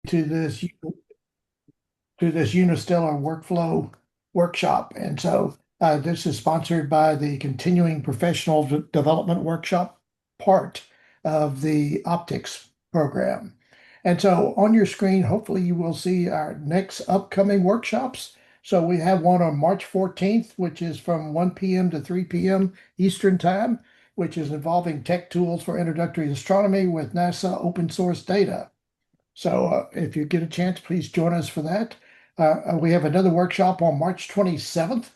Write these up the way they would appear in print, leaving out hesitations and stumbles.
to this Unistellar workflow workshop. And so this is sponsored by the Continuing Professional Development Workshop part of the optics program. And so on your screen, hopefully you will see our next upcoming workshops. So we have one on March 14th, which is from 1 p.m. to 3 p.m. Eastern Time, which is involving tech tools for introductory astronomy with NASA open source data. So if you get a chance, please join us for that. We have another workshop on March 27th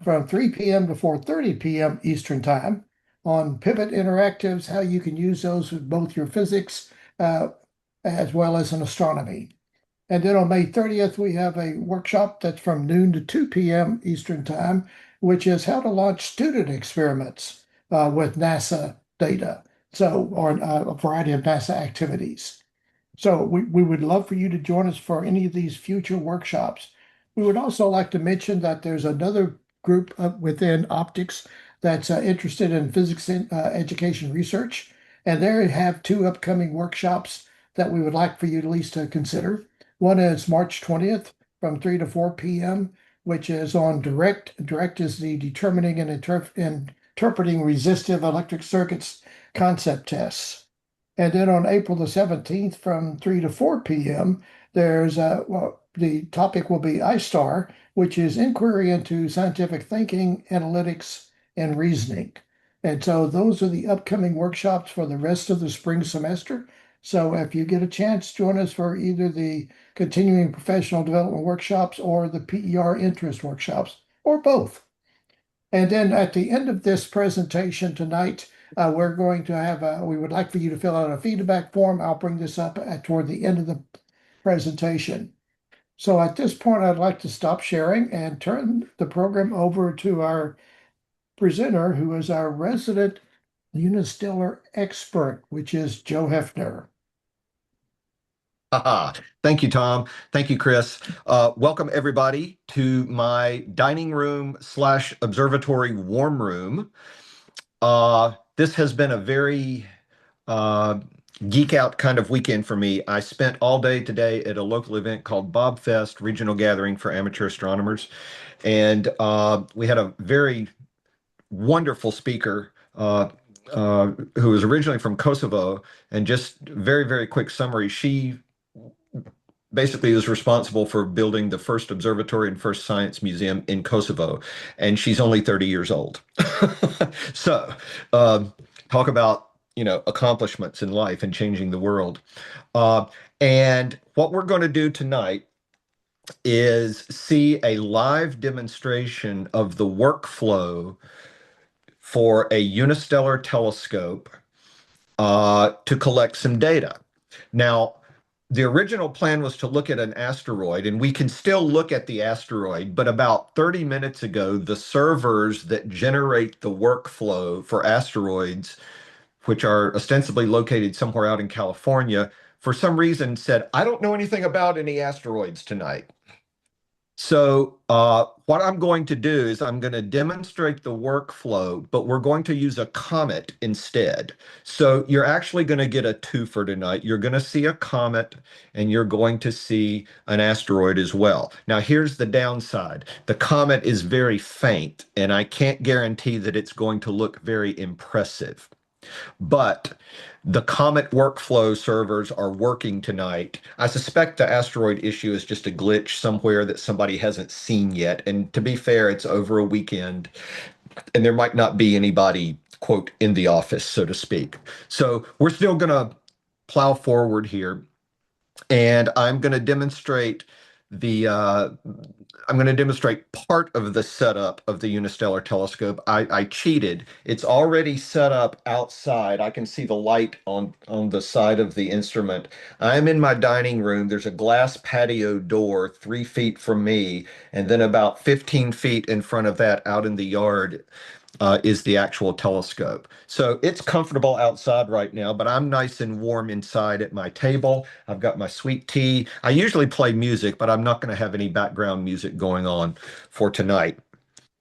from 3 p.m. to 4:30 p.m. Eastern Time on Pivot Interactives, how you can use those with both your physics as well as in astronomy. And then on May 30th, we have a workshop that's from noon to 2 p.m. Eastern Time, which is how to launch student experiments with NASA data. So, or a variety of NASA activities. So we would love for you to join us for any of these future workshops. We would also like to mention that there's another group within optics that's interested in physics education research, and they have two upcoming workshops that we would like for you at least to consider. One is March 20th from 3 to 4 p.m., which is on direct. Direct is the determining and interpreting resistive electric circuits concept tests. And then on April the 17th from 3 to 4 p.m., the topic will be iStar, which is inquiry into scientific thinking, analytics, and reasoning. And so those are the upcoming workshops for the rest of the spring semester. So if you get a chance, join us for either the continuing professional development workshops or the PER interest workshops, or both. And then at the end of this presentation tonight, we're going to we would like for you to fill out a feedback form. I'll bring this up toward the end of the presentation. So at this point, I'd like to stop sharing and turn the program over to our presenter, who is our resident Unistellar expert, which is Joe Hefner. Thank you, Tom. Thank you, Chris. Welcome, everybody, to my dining room slash observatory warm room. This has been a very geek out kind of weekend for me. I spent all day today at a local event called Bob Fest, Regional Gathering for Amateur Astronomers. And we had a very wonderful speaker who was originally from Kosovo. And just very, very quick summary, she basically is responsible for building the first observatory and first science museum in Kosovo, and she's only 30 years old. So, talk about, accomplishments in life and changing the world. And what we're going to do tonight is see a live demonstration of the workflow for a unistellar telescope to collect some data. Now, the original plan was to look at an asteroid, and we can still look at the asteroid, but about 30 minutes ago, the servers that generate the workflow for asteroids, which are ostensibly located somewhere out in California, for some reason said, I don't know anything about any asteroids tonight. So what I'm going to do is I'm going to demonstrate the workflow, but we're going to use a comet instead. So you're actually going to get a twofer tonight. You're going to see a comet and you're going to see an asteroid as well. Now, here's the downside. The comet is very faint, and I can't guarantee that it's going to look very impressive. But the Comet workflow servers are working tonight. I suspect the asteroid issue is just a glitch somewhere that somebody hasn't seen yet. And to be fair, it's over a weekend, and there might not be anybody, quote, in the office, so to speak. So we're still going to plow forward here, and I'm going to demonstrate part of the setup of the Unistellar telescope. I cheated. It's already set up outside. I can see the light on the side of the instrument. I'm in my dining room. There's a glass patio door 3 feet from me, and then about 15 feet in front of that, out in the yard, is the actual telescope. So it's comfortable outside right now, but I'm nice and warm inside at my table. I've got my sweet tea. I usually play music, but I'm not going to have any background music going on for tonight.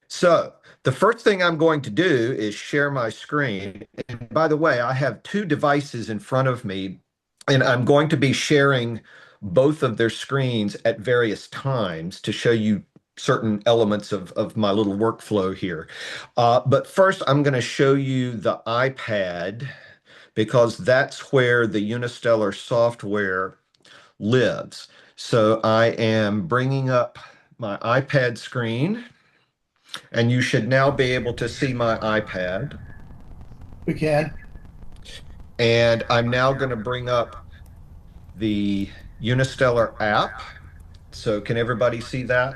So the first thing I'm going to do is share my screen. And by the way, I have two devices in front of me, and I'm going to be sharing both of their screens at various times to show you certain elements of my little workflow here. But first, I'm going to show you the iPad because that's where the Unistellar software lives. So I am bringing up my iPad screen, and you should now be able to see my iPad. We can. And I'm now going to bring up the Unistellar app. So can everybody see that?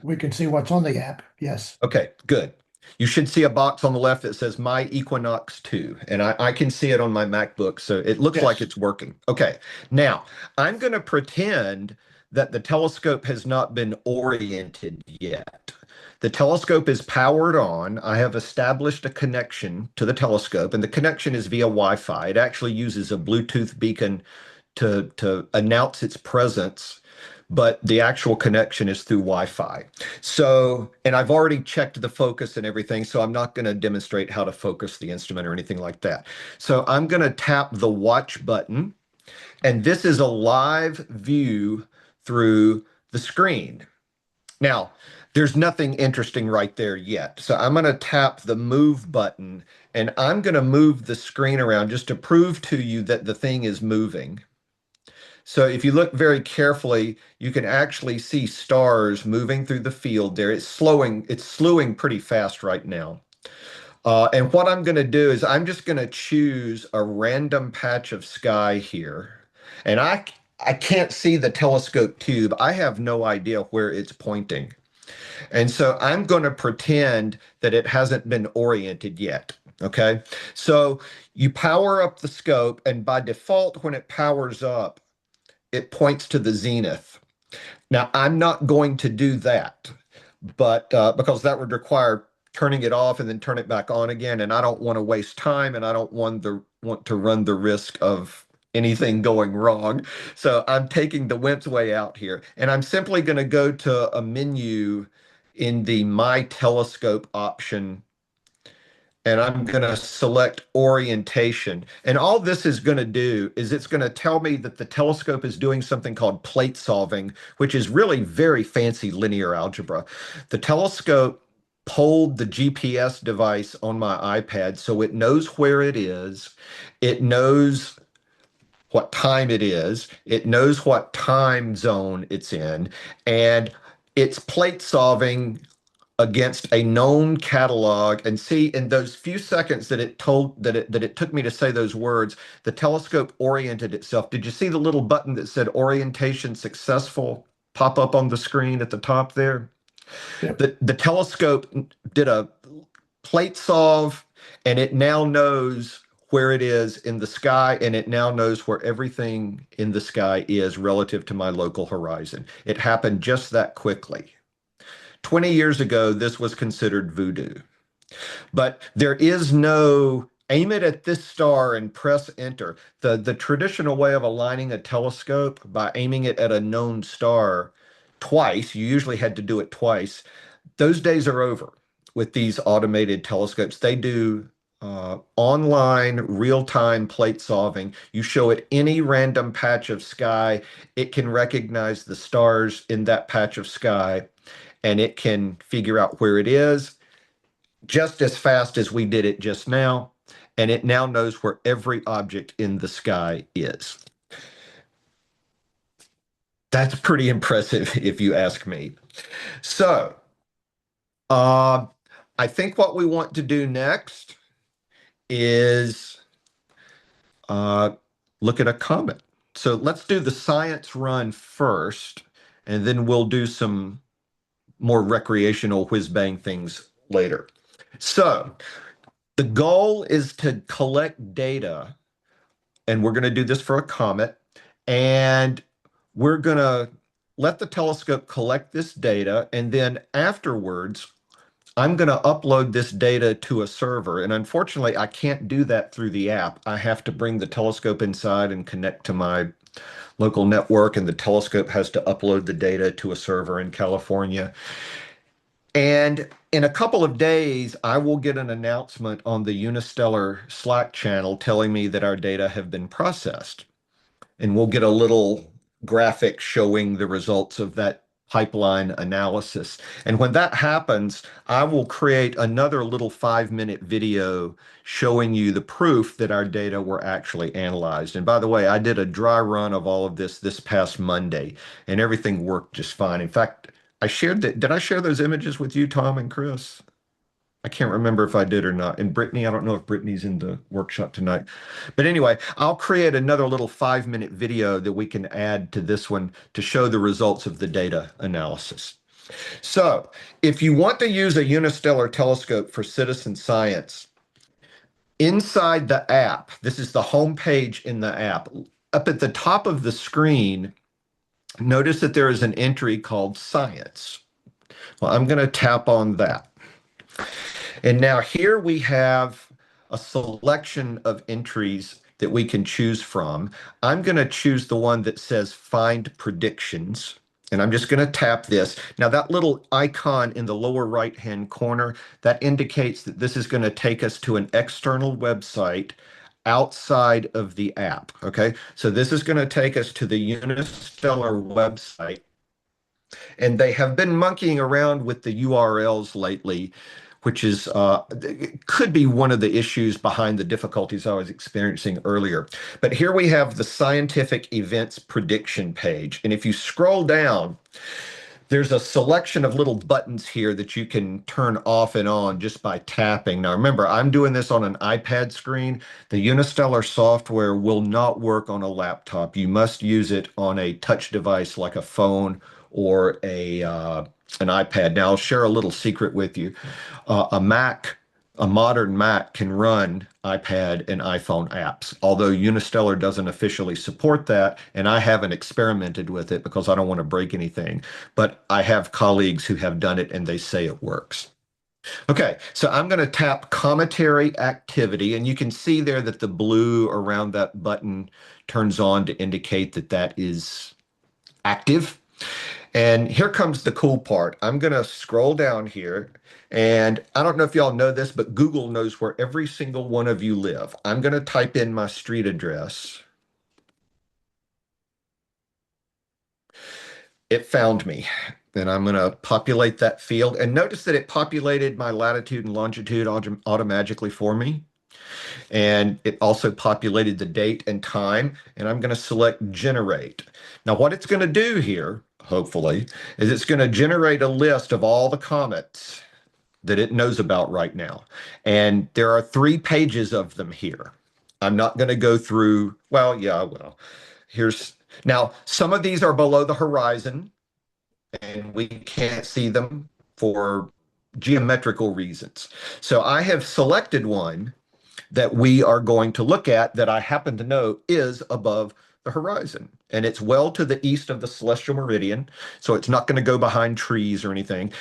We can see what's on the app. Yes. Okay, good. You should see a box on the left that says My Equinox 2, and I can see it on my MacBook, so it looks like Yes. it's working. Okay, now I'm going to pretend that the telescope has not been oriented yet. The telescope is powered on. I have established a connection to the telescope, and the connection is via Wi-Fi. It actually uses a Bluetooth beacon to announce its presence, but the actual connection is through Wi-Fi. So, and I've already checked the focus and everything, so I'm not going to demonstrate how to focus the instrument or anything like that. So I'm going to tap the watch button, and this is a live view through the screen. Now, there's nothing interesting right there yet. So I'm going to tap the move button, and I'm going to move the screen around just to prove to you that the thing is moving. So if you look very carefully, you can actually see stars moving through the field there. It's slewing pretty fast right now. And what I'm going to do is I'm just going to choose a random patch of sky here. And I can't see the telescope tube. I have no idea where it's pointing. And so I'm going to pretend that it hasn't been oriented yet. Okay. So you power up the scope, and by default, when it powers up, it points to the zenith. Now, I'm not going to do that, but because that would require turning it off and then turn it back on again, and I don't want to waste time, and I don't want to run the risk of anything going wrong. So I'm taking the wimp's way out here, and I'm simply going to go to a menu in the My Telescope option, and I'm going to select orientation. And all this is going to do is it's going to tell me that the telescope is doing something called plate solving, which is really very fancy linear algebra. The telescope polled the GPS device on my iPad so it knows where it is. It knows what time it is. It knows what time zone it's in. And it's plate solving against a known catalog. And see, in those few seconds that it took me to say those words, the telescope oriented itself. Did you see the little button that said orientation successful pop up on the screen at the top there? Yep. The telescope did a plate solve, and it now knows where it is in the sky, and it now knows where everything in the sky is relative to my local horizon. It happened just that quickly. 20 years ago, this was considered voodoo. But there is no aim it at this star and press enter. The traditional way of aligning a telescope by aiming it at a known star twice, you usually had to do it twice. Those days are over with these automated telescopes. They do online real-time plate solving. You show it any random patch of sky, it can recognize the stars in that patch of sky, and it can figure out where it is just as fast as we did it just now. And it now knows where every object in the sky is. That's pretty impressive, if you ask me. So, uh, I think what we want to do next is uh, look at a comet. So let's do the science run first, and then we'll do some more recreational whiz bang things later. So the goal is to collect data, and we're going to do this for a comet, and we're going to let the telescope collect this data, and then afterwards, I'm going to upload this data to a server. And unfortunately, I can't do that through the app. I have to bring the telescope inside and connect to my local network, and the telescope has to upload the data to a server in California. And in a couple of days, I will get an announcement on the Unistellar Slack channel telling me that our data have been processed. and we'll get a little graphic showing the results of that pipeline analysis. And when that happens, I will create another little 5-minute video showing you the proof that our data were actually analyzed. And by the way, I did a dry run of all of this past Monday, and everything worked just fine. In fact, I shared that. Did I share those images with you, Tom and Chris? I can't remember if I did or not. And Brittany, I don't know if Brittany's in the workshop tonight. But anyway, I'll create another little 5-minute video that we can add to this one to show the results of the data analysis. So if you want to use a unistellar telescope for citizen science, inside the app, this is the home page in the app, up at the top of the screen, notice that there is an entry called Science. Well, I'm going to tap on that. And now here we have a selection of entries that we can choose from. I'm going to choose the one that says Find Predictions. And I'm just going to tap this. Now that little icon in the lower right-hand corner, that indicates that this is going to take us to an external website outside of the app. Okay, so this is going to take us to the Unistellar website. And they have been monkeying around with the URLs lately, which is could be one of the issues behind the difficulties I was experiencing earlier. But here we have the scientific events prediction page. And if you scroll down, there's a selection of little buttons here that you can turn off and on just by tapping. Now remember, I'm doing this on an iPad screen. The Unistellar software will not work on a laptop. You must use it on a touch device like a phone or an iPad. Now I'll share a little secret with you. A Mac, a modern Mac can run iPad and iPhone apps, although Unistellar doesn't officially support that, and I haven't experimented with it because I don't want to break anything. But I have colleagues who have done it and they say it works. Okay, so I'm going to tap Cometary Activity, and you can see there that the blue around that button turns on to indicate that that is active. And here comes the cool part. I'm going to scroll down here. And I don't know if y'all know this, but Google knows where every single one of you live. I'm going to type in my street address. It found me. And I'm going to populate that field. And notice that it populated my latitude and longitude automatically for me. And it also populated the date and time. And I'm going to select Generate. Now, what it's going to do here, hopefully, is it's going to generate a list of all the comets that it knows about right now. And there are 3 pages of them here. I'm not going to go through, well, yeah, I will. Now, some of these are below the horizon, and we can't see them for geometrical reasons. So I have selected one that we are going to look at that I happen to know is above the horizon. And it's well to the east of the celestial meridian, so it's not going to go behind trees or anything.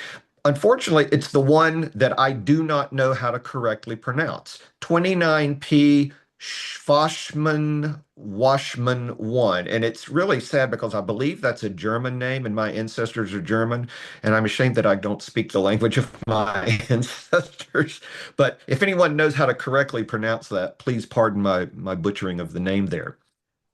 Unfortunately, it's the one that I do not know how to correctly pronounce. 29P Foshman Washman 1. And it's really sad because I believe that's a German name and my ancestors are German. And I'm ashamed that I don't speak the language of my ancestors. But if anyone knows how to correctly pronounce that, please pardon my butchering of the name there.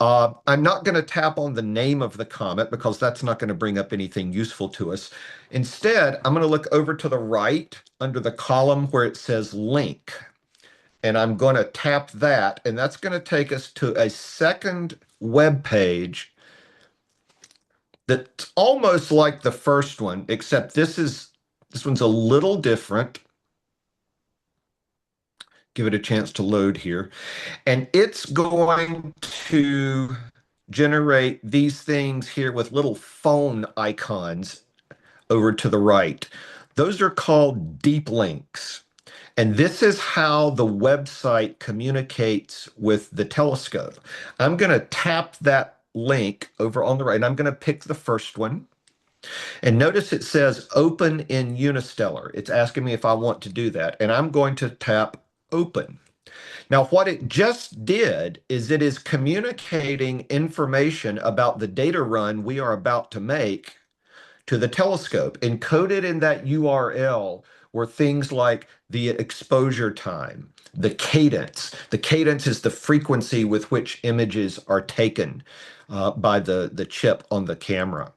I'm not going to tap on the name of the comet because that's not going to bring up anything useful to us. Instead, I'm going to look over to the right under the column where it says link. And I'm going to tap that, and that's going to take us to a second web page that's almost like the first one, except this one's a little different. Give it a chance to load here. And it's going to generate these things here with little phone icons over to the right. Those are called deep links. And this is how the website communicates with the telescope. I'm going to tap that link over on the right, and I'm going to pick the first one. And notice it says open in Unistellar. It's asking me if I want to do that. And I'm going to tap open. Now, what it just did is it is communicating information about the data run we are about to make to the telescope. Encoded in that URL were things like the exposure time, the cadence. The cadence is the frequency with which images are taken by the chip on the camera.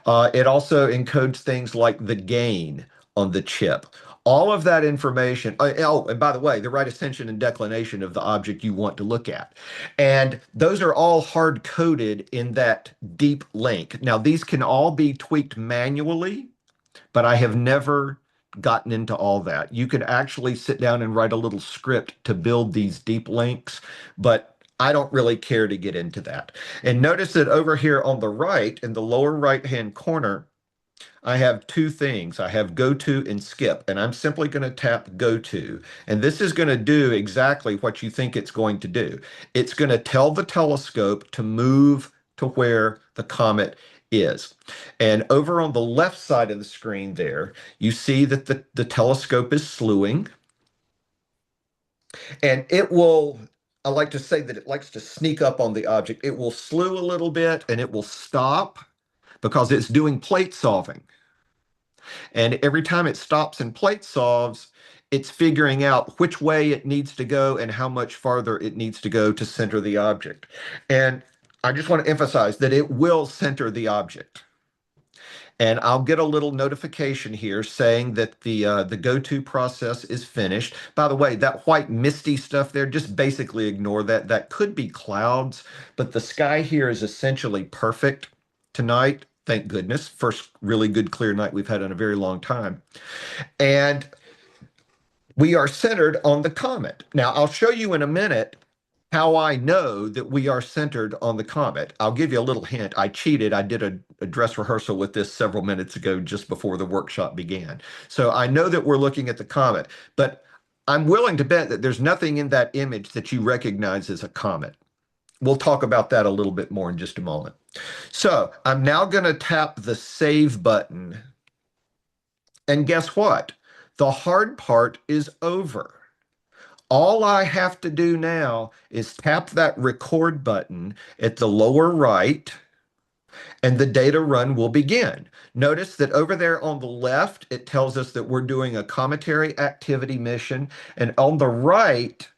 It also encodes things like the gain on the chip. All of that information. Oh, and by the way, the right ascension and declination of the object you want to look at. And those are all hard coded in that deep link. Now, these can all be tweaked manually, but I have never gotten into all that. You could actually sit down and write a little script to build these deep links, but I don't really care to get into that. And notice that over here on the right, in the lower right-hand corner, I have two things. I have go to and skip, and I'm simply going to tap go to. And this is going to do exactly what you think it's going to do. It's going to tell the telescope to move to where the comet is. And over on the left side of the screen there, you see that the telescope is slewing, and it will. I like to say that it likes to sneak up on the object. It will slew a little bit and it will stop because it's doing plate solving. And every time it stops and plate solves, it's figuring out which way it needs to go and how much farther it needs to go to center the object. And I just want to emphasize that it will center the object. And I'll get a little notification here saying that the go-to process is finished. By the way, that white misty stuff there, just basically ignore that. That could be clouds, but the sky here is essentially perfect tonight. Thank goodness. First really good clear night we've had in a very long time. And we are centered on the comet. Now, I'll show you in a minute how I know that we are centered on the comet. I'll give you a little hint. I cheated. I did a dress rehearsal with this several minutes ago, just before the workshop began. So I know that we're looking at the comet, but I'm willing to bet that there's nothing in that image that you recognize as a comet. We'll talk about that a little bit more in just a moment. So I'm now going to tap the save button. And guess what? The hard part is over. All I have to do now is tap that record button at the lower right, and the data run will begin. Notice that over there on the left, it tells us that we're doing a cometary activity mission. And on the right,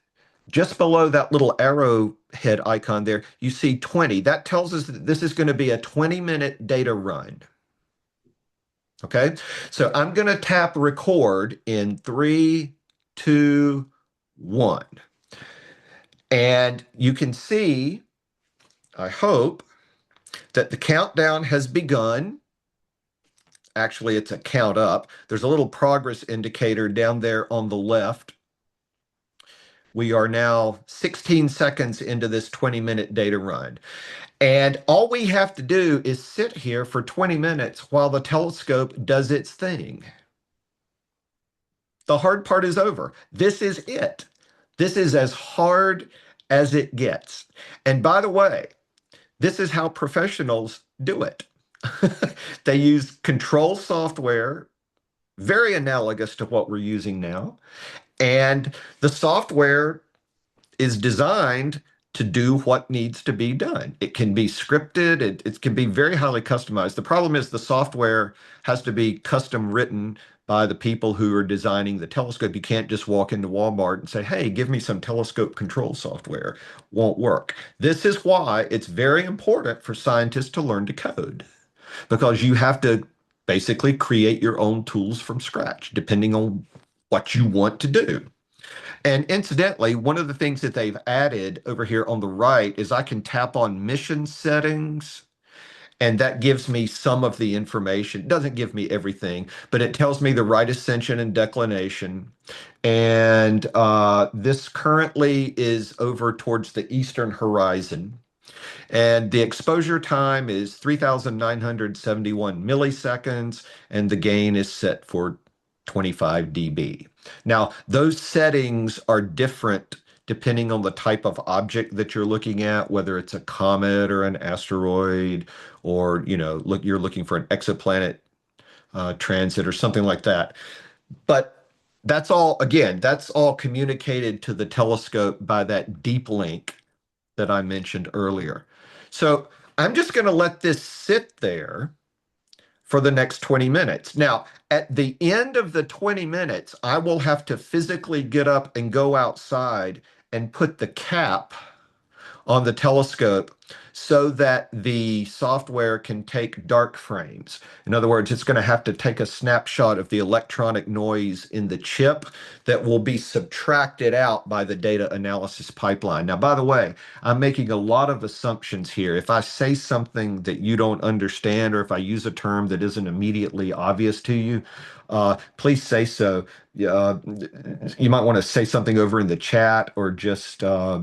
just below that little arrowhead icon there, you see 20. That tells us that this is going to be a 20-minute data run. Okay, so I'm going to tap record in 3, 2, 1. And you can see, I hope, that the countdown has begun. Actually, it's a count up. There's a little progress indicator down there on the left. We are now 16 seconds into this 20-minute data run. And all we have to do is sit here for 20 minutes while the telescope does its thing. The hard part is over. This is it. This is as hard as it gets. And by the way, this is how professionals do it. They use control software, very analogous to what we're using now. And the software is designed to do what needs to be done. It can be scripted, it can be very highly customized. The problem is the software has to be custom written by the people who are designing the telescope. You can't just walk into Walmart and say, hey, give me some telescope control software. Won't work. This is why it's very important for scientists to learn to code, because you have to basically create your own tools from scratch, depending on what you want to do. And incidentally, one of the things that they've added over here on the right is I can tap on mission settings, and that gives me some of the information. It doesn't give me everything, but it tells me the right ascension and declination. And this currently is over towards the eastern horizon. And the exposure time is 3,971 milliseconds, and the gain is set for 25 dB. Now, those settings are different depending on the type of object that you're looking at, whether it's a comet or an asteroid, or you're looking for an exoplanet transit or something like that. But that's all communicated to the telescope by that deep link that I mentioned earlier. So I'm just going to let this sit there for the next 20 minutes. Now, at the end of the 20 minutes, I will have to physically get up and go outside and put the cap on the telescope so that the software can take dark frames. In other words, it's going to have to take a snapshot of the electronic noise in the chip that will be subtracted out by the data analysis pipeline. Now, by the way, I'm making a lot of assumptions here. If I say something that you don't understand, or if I use a term that isn't immediately obvious to you, please say so. Uh, you might want to say something over in the chat, or uh,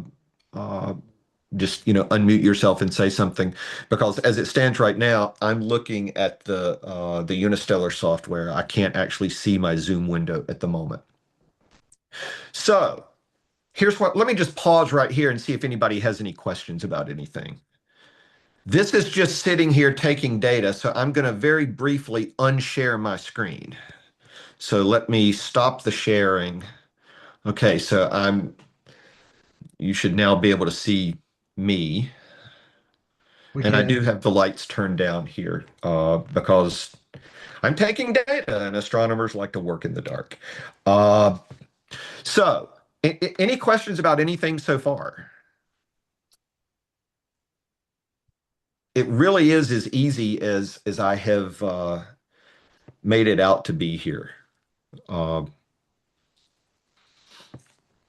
just unmute yourself and say something, because as it stands right now, I'm looking at the Unistellar software. I can't actually see my Zoom window at the moment. So here's what, let me just pause right here and see if anybody has any questions about anything. This is just sitting here taking data, so I'm going to very briefly unshare my screen. So let me stop the sharing. Okay, so you should now be able to see me. We And I do can. have the lights turned down here because I'm taking data and astronomers like to work in the dark. Uh, so, any questions about anything so far? It really is as easy as I have made it out to be here. Uh,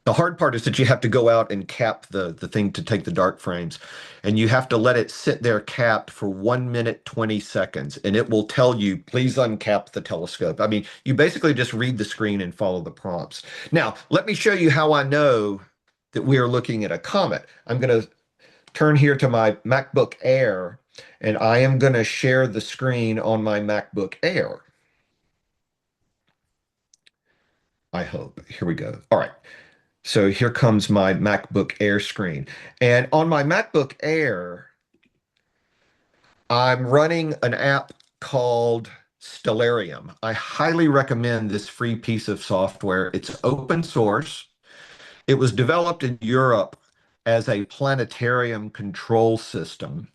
The hard part is that you have to go out and cap the thing to take the dark frames, and you have to let it sit there capped for 1 minute, 20 seconds, and it will tell you, please uncap the telescope. I mean, you basically just read the screen and follow the prompts. Now, let me show you how I know that we are looking at a comet. I'm going to turn here to my MacBook Air, and I am going to share the screen on my MacBook Air. I hope. Here we go. All right. So here comes my MacBook Air screen. And on my MacBook Air, I'm running an app called Stellarium. I highly recommend this free piece of software. It's open source. It was developed in Europe as a planetarium control system.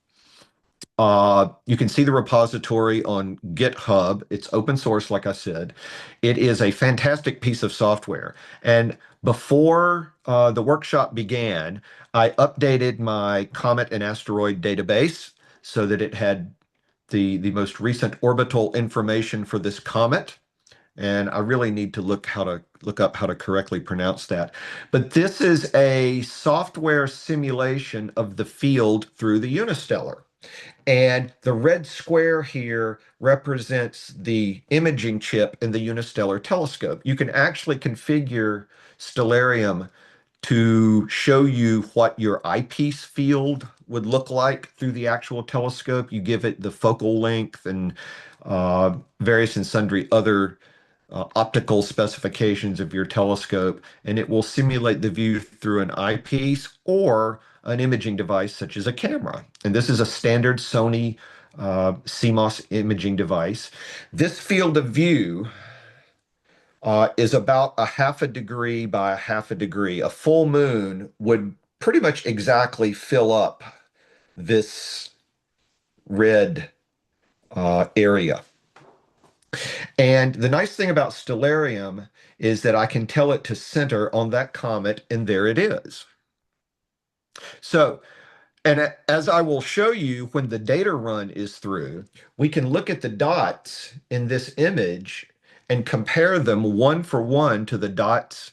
You can see the repository on GitHub. It's open source, like I said. It is a fantastic piece of software. And before the workshop began, I updated my comet and asteroid database so that it had the most recent orbital information for this comet. And I really need to look up how to correctly pronounce that. But this is a software simulation of the field through the Unistellar. And the red square here represents the imaging chip in the Unistellar telescope. You can actually configure Stellarium to show you what your eyepiece field would look like through the actual telescope. You give it the focal length and various and sundry other optical specifications of your telescope, and it will simulate the view through an eyepiece or an imaging device such as a camera. And this is a standard Sony CMOS imaging device. This field of view is about a half a degree by a half a degree. A full moon would pretty much exactly fill up this red area. And the nice thing about Stellarium is that I can tell it to center on that comet, and there it is. So, and as I will show you when the data run is through, we can look at the dots in this image and compare them one for one to the dots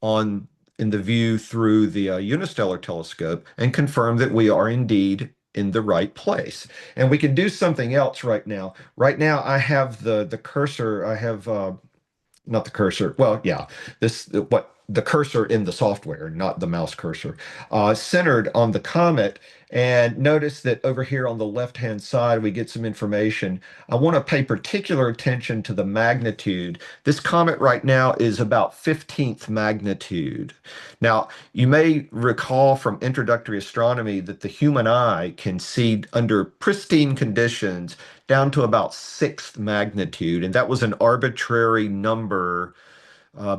on in the view through the Unistellar telescope and confirm that we are indeed in the right place. And we can do something else right now. Right now, I have the cursor. I have not the cursor. Well, yeah, what the cursor in the software, not the mouse cursor, centered on the comet. And notice that over here on the left-hand side, we get some information. I want to pay particular attention to the magnitude. This comet right now is about 15th magnitude. Now, you may recall from introductory astronomy that the human eye can see under pristine conditions down to about 6th magnitude, and that was an arbitrary number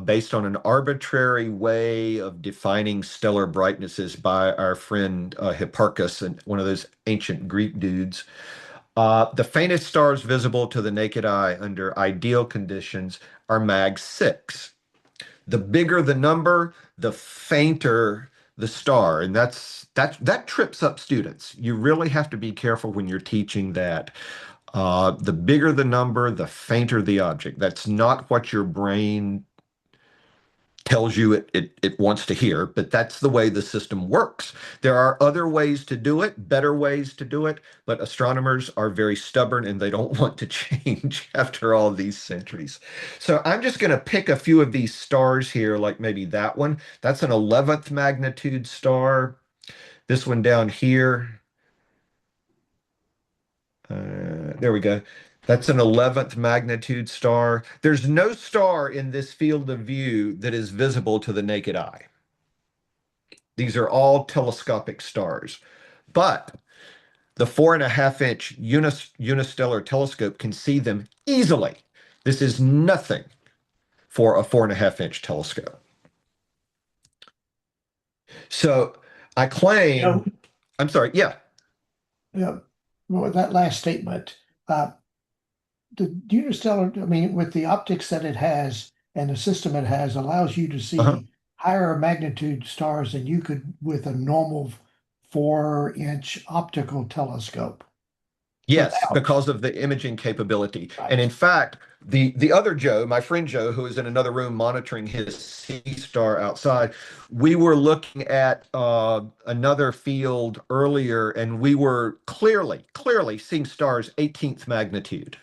based on an arbitrary way of defining stellar brightnesses by our friend Hipparchus, and one of those ancient Greek dudes. The faintest stars visible to the naked eye under ideal conditions are mag 6. The bigger the number, the fainter the star. And that trips up students. You really have to be careful when you're teaching that. The bigger the number, the fainter the object. That's not what your brain tells you it wants to hear, but that's the way the system works. There are other ways to do it, better ways to do it, but astronomers are very stubborn and they don't want to change after all these centuries. So I'm just going to pick a few of these stars here, like maybe that one. That's an 11th magnitude star. This one down here, there we go. That's an 11th magnitude star. There's no star in this field of view that is visible to the naked eye. These are all telescopic stars. But the 4.5-inch Unistellar telescope can see them easily. This is nothing for a 4.5-inch telescope. So I Joe, claim, I'm sorry, yeah. well, that last statement, uh, the Unistellar, I mean, with the optics that it has and the system it has, allows you to Uh-huh. see higher magnitude stars than you could with a normal 4-inch optical telescope Yes, without. because of the imaging capability. And in Right. fact, the other Joe, my friend Joe, who is in another room monitoring his sea star outside, we were looking at another field earlier, and we were clearly seeing stars 18th magnitude.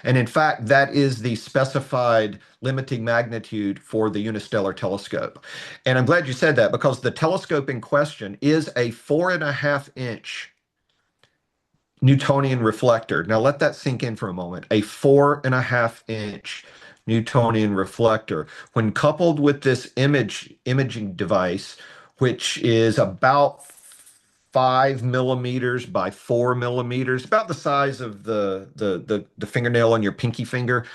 And in fact, that is the specified limiting magnitude for the Unistellar telescope. And I'm glad you said that because the telescope in question is a 4.5-inch Newtonian reflector. Now let that sink in for a moment. A 4.5-inch Newtonian reflector. When coupled with this imaging device, which is about 5 millimeters by 4 millimeters, about the size of the fingernail on your pinky finger,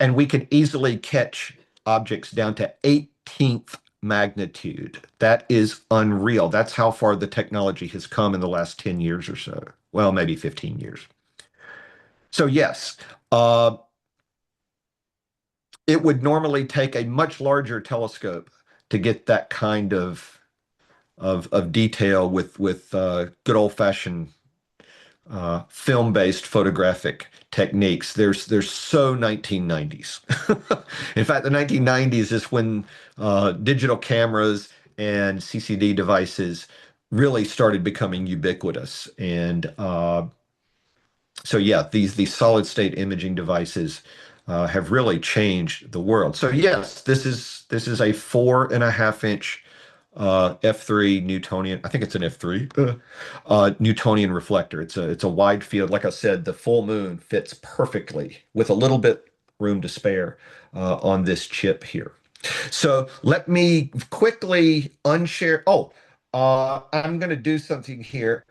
and we can easily catch objects down to 18th magnitude. That is unreal. That's how far the technology has come in the last 10 years or so. Well, maybe 15 years. So yes, uh, it would normally take a much larger telescope to get that kind of detail with good old-fashioned film-based photographic techniques. They're so 1990s. In fact, the 1990s is when digital cameras and CCD devices really started becoming ubiquitous. And so yeah, these solid state imaging devices have really changed the world. So yes, this is a 4.5-inch F3 Newtonian. I think it's an F3 Newtonian reflector. It's a wide field. Like I said, the full moon fits perfectly with a little bit room to spare on this chip here. So let me quickly unshare. Oh, I'm going to do something here.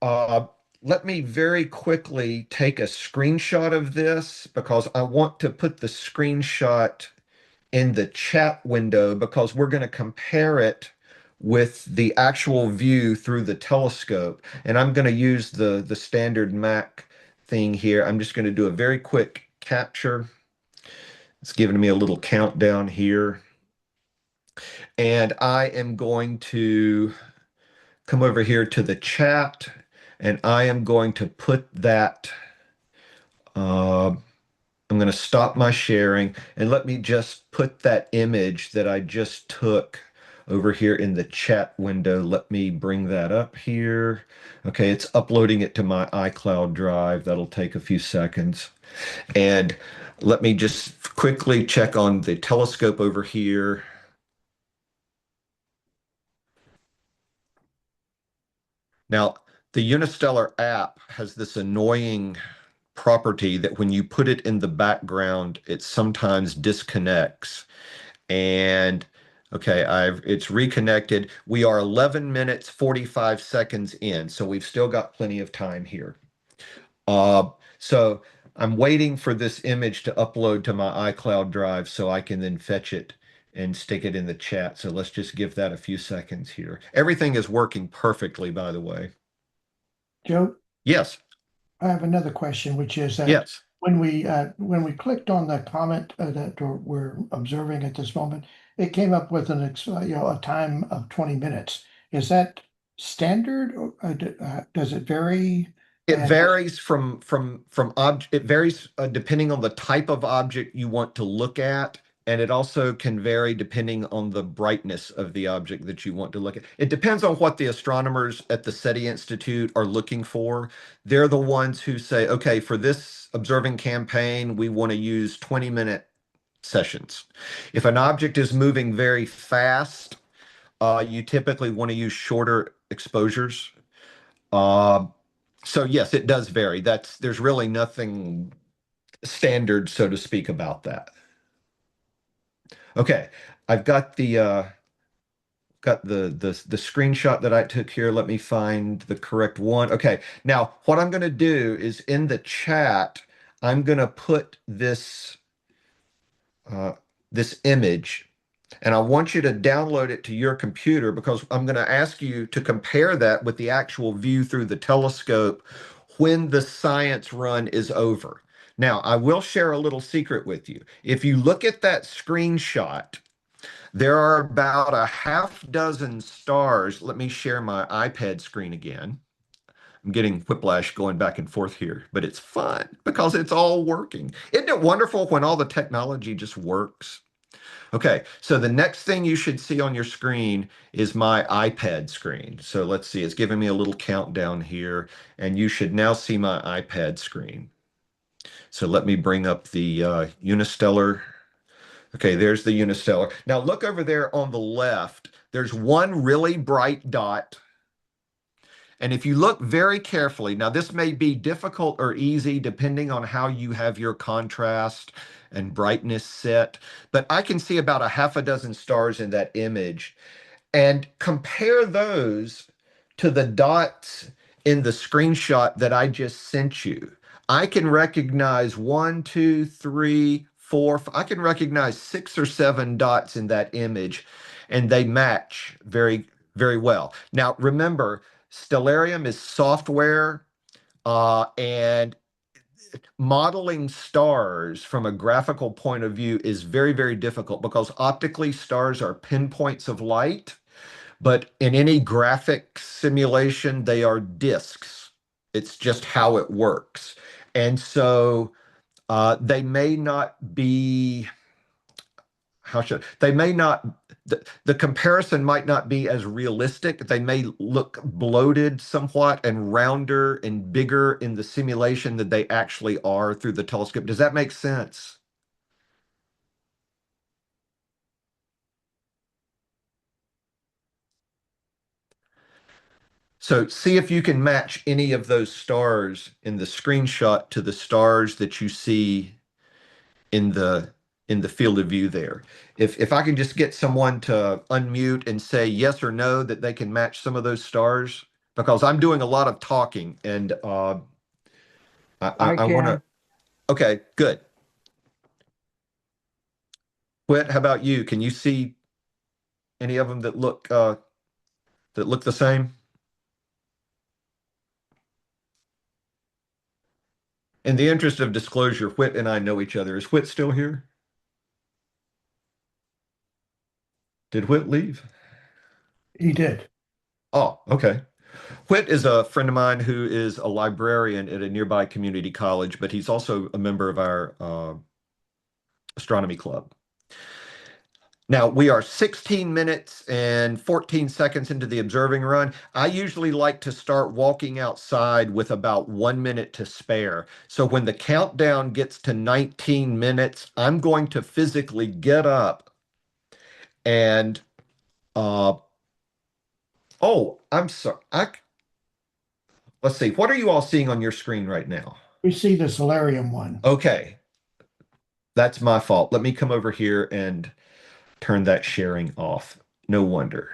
Uh, Let me very quickly take a screenshot of this because I want to put the screenshot in the chat window because we're going to compare it with the actual view through the telescope. And I'm going to use the standard Mac thing here. I'm just going to do a very quick capture. It's giving me a little countdown here. And I am going to come over here to the chat and I am going to put that uh, I'm going to stop my sharing and let me just put that image that I just took over here in the chat window. Let me bring that up here. Okay, it's uploading it to my iCloud drive. That'll take a few seconds. And let me just quickly check on the telescope over here. Now, the Unistellar app has this annoying property that when you put it in the background, it sometimes disconnects. And okay, it's reconnected. We are 11 minutes 45 seconds in, so we've still got plenty of time here. Uh, so I'm waiting for this image to upload to my iCloud drive so I can then fetch it and stick it in the chat. So let's just give that a few seconds here. Everything is working perfectly, by the way. Joe, Yes. I have another question, which is that Yes. when we clicked on the comment that we're observing at this moment, it came up with a time of 20 minutes. Is that standard, or does it vary? It And varies from object. It varies depending on the type of object you want to look at, and it also can vary depending on the brightness of the object that you want to look at. It depends on what the astronomers at the SETI Institute are looking for. They're the ones who say, okay, for this observing campaign, we want to use 20-minute sessions. If an object is moving very fast, you typically want to use shorter exposures. Uh, so yes, it does vary. There's really nothing standard, so to speak, about that. Okay, I've got the screenshot that I took here. Let me find the correct one. Okay, now what I'm going to do is in the chat, I'm going to put uh, this image, and I want you to download it to your computer because I'm going to ask you to compare that with the actual view through the telescope when the science run is over. Now, I will share a little secret with you. If you look at that screenshot, there are about a half dozen stars. Let me share my iPad screen again. I'm getting whiplash going back and forth here, but it's fun because it's all working. Isn't it wonderful when all the technology just works? Okay, so the next thing you should see on your screen is my iPad screen. So let's see, it's giving me a little countdown here, and you should now see my iPad screen. So let me bring up the Unistellar. Okay, there's the Unistellar. Now look over there on the left. There's one really bright dot. And if you look very carefully, now this may be difficult or easy depending on how you have your contrast and brightness set, but I can see about a half a dozen stars in that image and compare those to the dots in the screenshot that I just sent you. I can recognize one, two, three, four. I can recognize 6 or 7 dots in that image, and they match very well. Now, remember, Stellarium is software, and modeling stars from a graphical point of view is very difficult because optically stars are pinpoints of light, but in any graphic simulation, they are disks. It's just how it works. And so they may not be, how should they may not, the comparison might not be as realistic. They may look bloated somewhat and rounder and bigger in the simulation than they actually are through the telescope. Does that make sense? So see if you can match any of those stars in the screenshot to the stars that you see in the field of view there. If I can just get someone to unmute and say yes or no that they can match some of those stars, because I'm doing a lot of talking and I I want to. can. Okay, good. Whit, how about you? Can you see any of them that look the same? In the interest of disclosure, Whit and I know each other. Is Whit still here? Did Whit leave? He did. Oh, okay. Whit is a friend of mine who is a librarian at a nearby community college, but he's also a member of our astronomy club. Now, we are 16 minutes and 14 seconds into the observing run. I usually like to start walking outside with about 1 minute to spare. So when the countdown gets to 19 minutes, I'm going to physically get up and, uh, oh, I'm sorry. Let's see. What are you all seeing on your screen right now? We see the solarium one. Okay, that's my fault. Let me come over here and turn that sharing off. No wonder.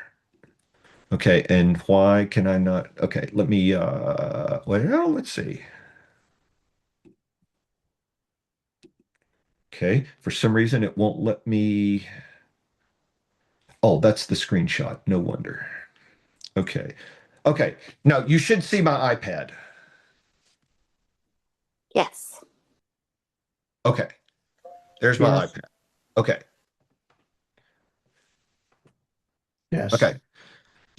Okay, and why can I not? Okay, let me well, let's see. Okay, for some reason it won't let me. Oh, that's the screenshot. No wonder. Okay. Okay. Now you should see my iPad. Yes. Okay, there's my Yes, iPad. Okay, yes. okay.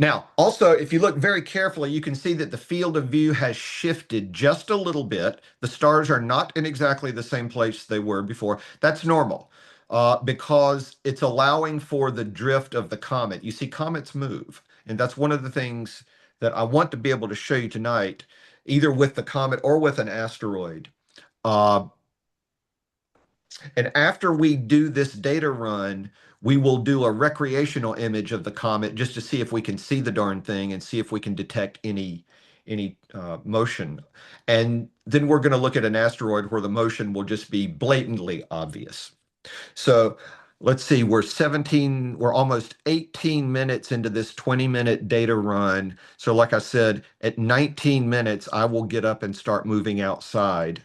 Now, also, if you look very carefully, you can see that the field of view has shifted just a little bit. The stars are not in exactly the same place they were before. That's normal because it's allowing for the drift of the comet. You see, comets move, and that's one of the things that I want to be able to show you tonight, either with the comet or with an asteroid. Uh, and after we do this data run, we will do a recreational image of the comet just to see if we can see the darn thing and see if we can detect any motion. And then we're going to look at an asteroid where the motion will just be blatantly obvious. So let's see, we're almost 18 minutes into this 20-minute data run. So like I said, at 19 minutes, I will get up and start moving outside.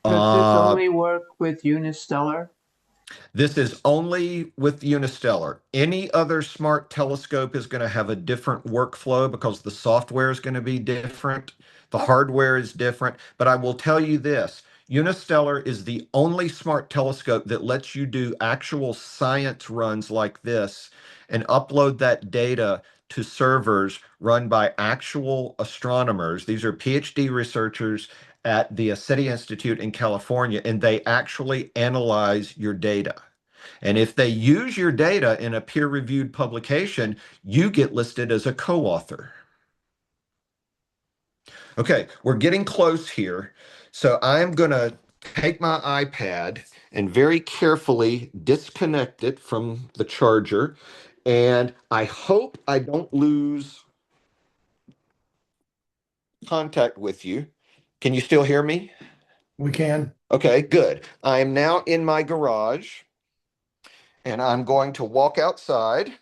Does this Uh, only work with Unistellar? This is only with Unistellar. Any other smart telescope is going to have a different workflow because the software is going to be different. The hardware is different. But I will tell you this, Unistellar is the only smart telescope that lets you do actual science runs like this and upload that data to servers run by actual astronomers. These are PhD researchers at the SETI Institute in California, and they actually analyze your data. And if they use your data in a peer-reviewed publication, you get listed as a co-author. Okay, we're getting close here. So I'm going to take my iPad and very carefully disconnect it from the charger. And I hope I don't lose contact with you. Can you still hear me? We can. Okay, good. I am now in my garage and I'm going to walk outside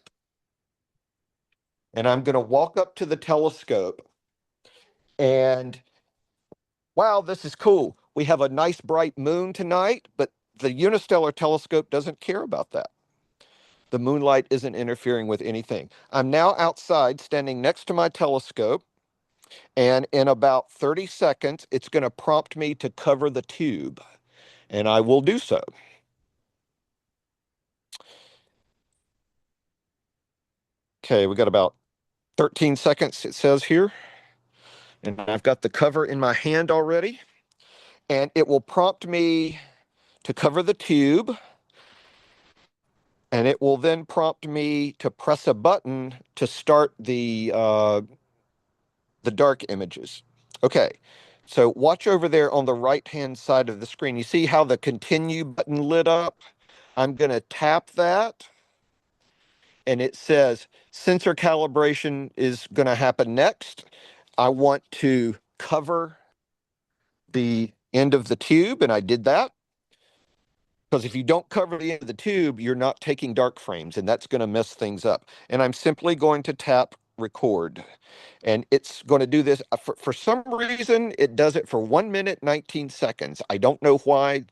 and I'm going to walk up to the telescope and wow, this is cool. We have a nice bright moon tonight, but the Unistellar telescope doesn't care about that. The moonlight isn't interfering with anything. I'm now outside standing next to my telescope, and in about 30 seconds, it's going to prompt me to cover the tube, and I will do so. Okay, we got about 13 seconds, it says here, and I've got the cover in my hand already, and it will prompt me to cover the tube. And it will then prompt me to press a button to start the dark images. Okay, so watch over there on the right-hand side of the screen. You see how the continue button lit up? I'm going to tap that, and it says sensor calibration is going to happen next. I want to cover the end of the tube, and I did that. Because if you don't cover the end of the tube, you're not taking dark frames, and that's going to mess things up. And I'm simply going to tap record. And it's going to do this. For some reason, it does it for 1 minute, 19 seconds. I don't know why.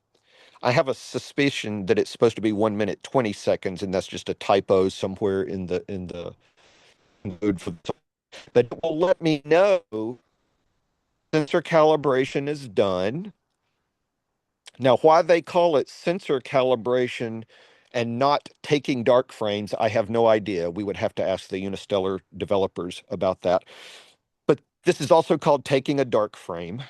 I have a suspicion that it's supposed to be 1 minute, 20 seconds, and that's just a typo somewhere in the code for the, but it will let me know sensor calibration is done. Now, why they call it sensor calibration and not taking dark frames, I have no idea. We would have to ask the Unistellar developers about that. But this is also called taking a dark frame.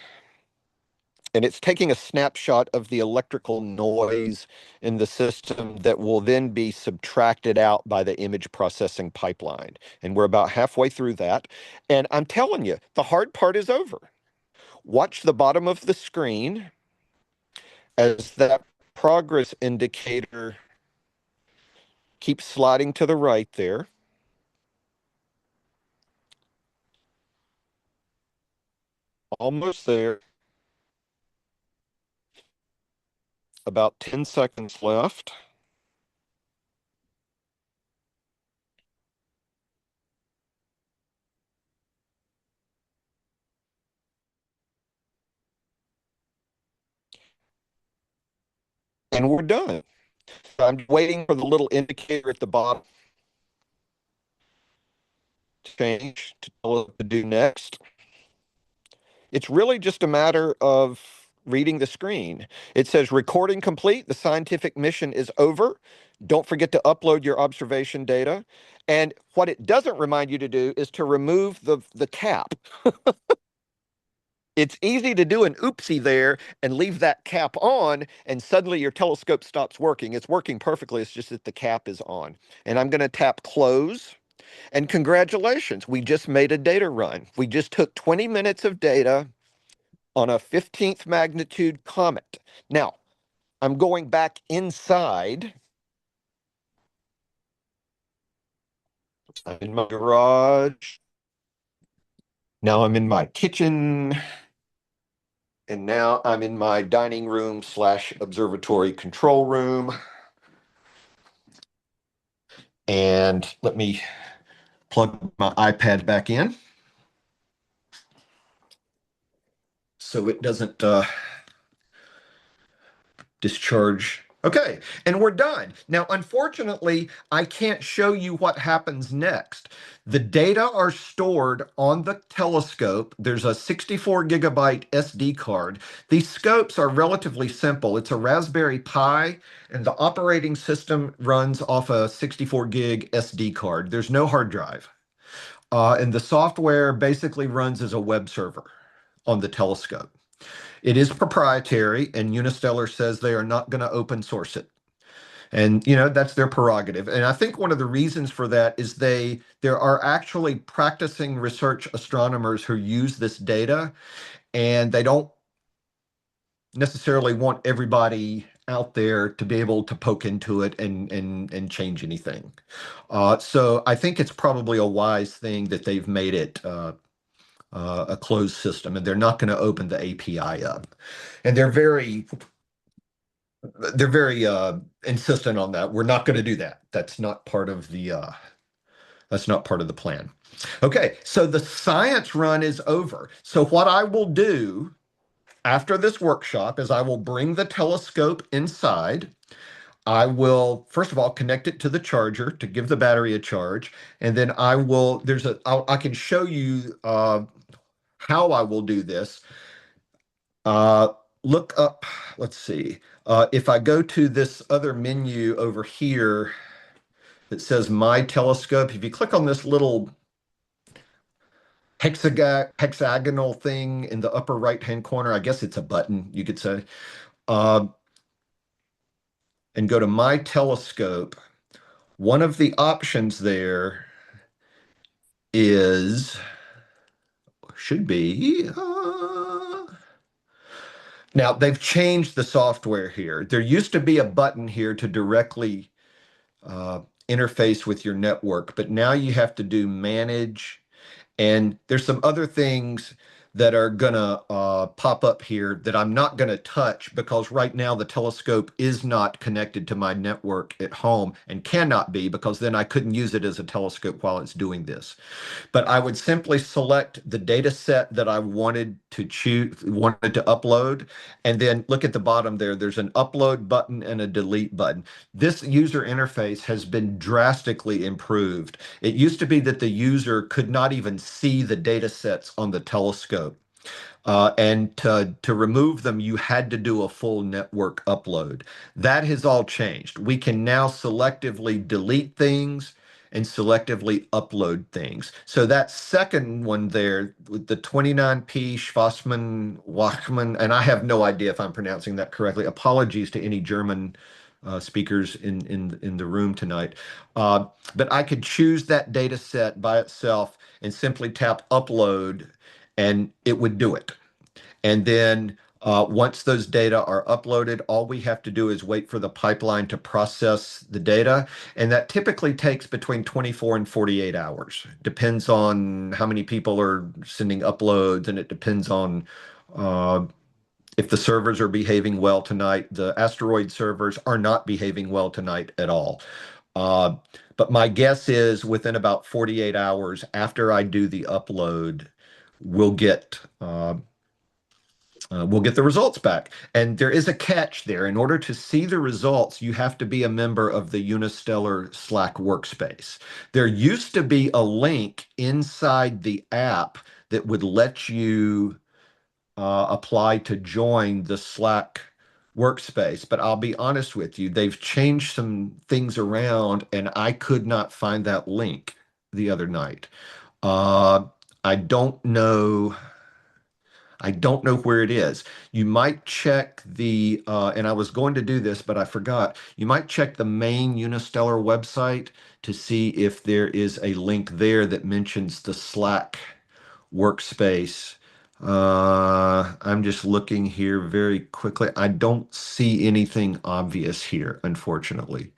And it's taking a snapshot of the electrical noise in the system that will then be subtracted out by the image processing pipeline. And we're about halfway through that. And I'm telling you, the hard part is over. Watch the bottom of the screen as that progress indicator keeps sliding to the right there. Almost there. About 10 seconds left. And we're done. I'm waiting for the little indicator at the bottom to change to tell it what to do next. It's really just a matter of reading the screen. It says recording complete. The scientific mission is over. Don't forget to upload your observation data. And what it doesn't remind you to do is to remove the cap. It's easy to do an oopsie there and leave that cap on, and suddenly your telescope stops working. It's working perfectly. It's just that the cap is on. And I'm going to tap close. And congratulations, we just made a data run. We just took 20 minutes of data on a 15th magnitude comet. Now, I'm going back inside. I'm in my garage. Now I'm in my kitchen. And now I'm in my dining room slash observatory control room. And let me plug my iPad back in so it doesn't discharge. Okay, and we're done. Now, unfortunately, I can't show you what happens next. The data are stored on the telescope. There's a 64 gigabyte SD card. These scopes are relatively simple. It's a Raspberry Pi, and the operating system runs off a 64 gig SD card. There's no hard drive. And the software basically runs as a web server on the telescope. It is proprietary, and Unistellar says they are not going to open source it. And that's their prerogative. And I think one of the reasons for that is there are actually practicing research astronomers who use this data, and they don't necessarily want everybody out there to be able to poke into it and change anything. So I think it's probably a wise thing that they've made it a closed system, and they're not going to open the API up. And they're very insistent on that. We're not going to do that. That's not part of the plan. Okay, so the science run is over. So what I will do after this workshop is I will bring the telescope inside. I will, first of all, connect it to the charger to give the battery a charge, and then I can show you how I will do this. Uh, Look up, let's see. If I go to this other menu over here that says My Telescope, if you click on this little hexagonal thing in the upper right-hand corner, I guess it's a button, you could say, uh, and go to My Telescope, one of the options there should be, now they've changed the software here. There used to be a button here to directly uh, interface with your network, but now you have to do manage, and there's some other things that are gonna pop up here that I'm not gonna touch because right now the telescope is not connected to my network at home and cannot be, because then I couldn't use it as a telescope while it's doing this. But I would simply select the data set that I wanted to upload, and then look at the bottom there. There's an upload button and a delete button. This user interface has been drastically improved. It used to be that the user could not even see the data sets on the telescope. And to remove them, you had to do a full network upload. That has all changed. We can now selectively delete things and selectively upload things. So that second one there with the 29p Schwassmann, Wachmann, and I have no idea if I'm pronouncing that correctly. Apologies to any German speakers in the room tonight. But I could choose that data set by itself and simply tap upload, and it would do it. And then once those data are uploaded, all we have to do is wait for the pipeline to process the data. And that typically takes between 24 and 48 hours. Depends on how many people are sending uploads, and it depends on uh, if the servers are behaving well tonight. The asteroid servers are not behaving well tonight at all. Uh, but my guess is within about 48 hours after I do the upload, we'll get the results back. And there is a catch there. In order to see the results, you have to be a member of the Unistellar Slack workspace. There used to be a link inside the app that would let you apply to join the Slack workspace. But I'll be honest with you, they've changed some things around, and I could not find that link the other night. Uh, I don't know. I don't know where it is. You might check and I was going to do this, but I forgot. You might check the main Unistellar website to see if there is a link there that mentions the Slack workspace. I'm just looking here very quickly. I don't see anything obvious here, unfortunately.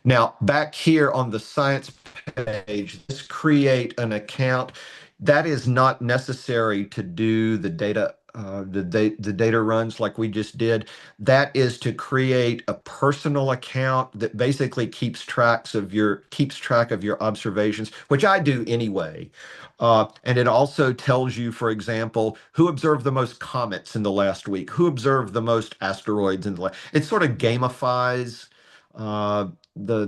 Now, back here on the science page, let's create an account. That is not necessary to do the data runs like we just did. That is to create a personal account that basically keeps track of your observations, which I do anyway. And it also tells you, for example, who observed the most comets in the last week, who observed the most asteroids in the last. It sort of gamifies uh,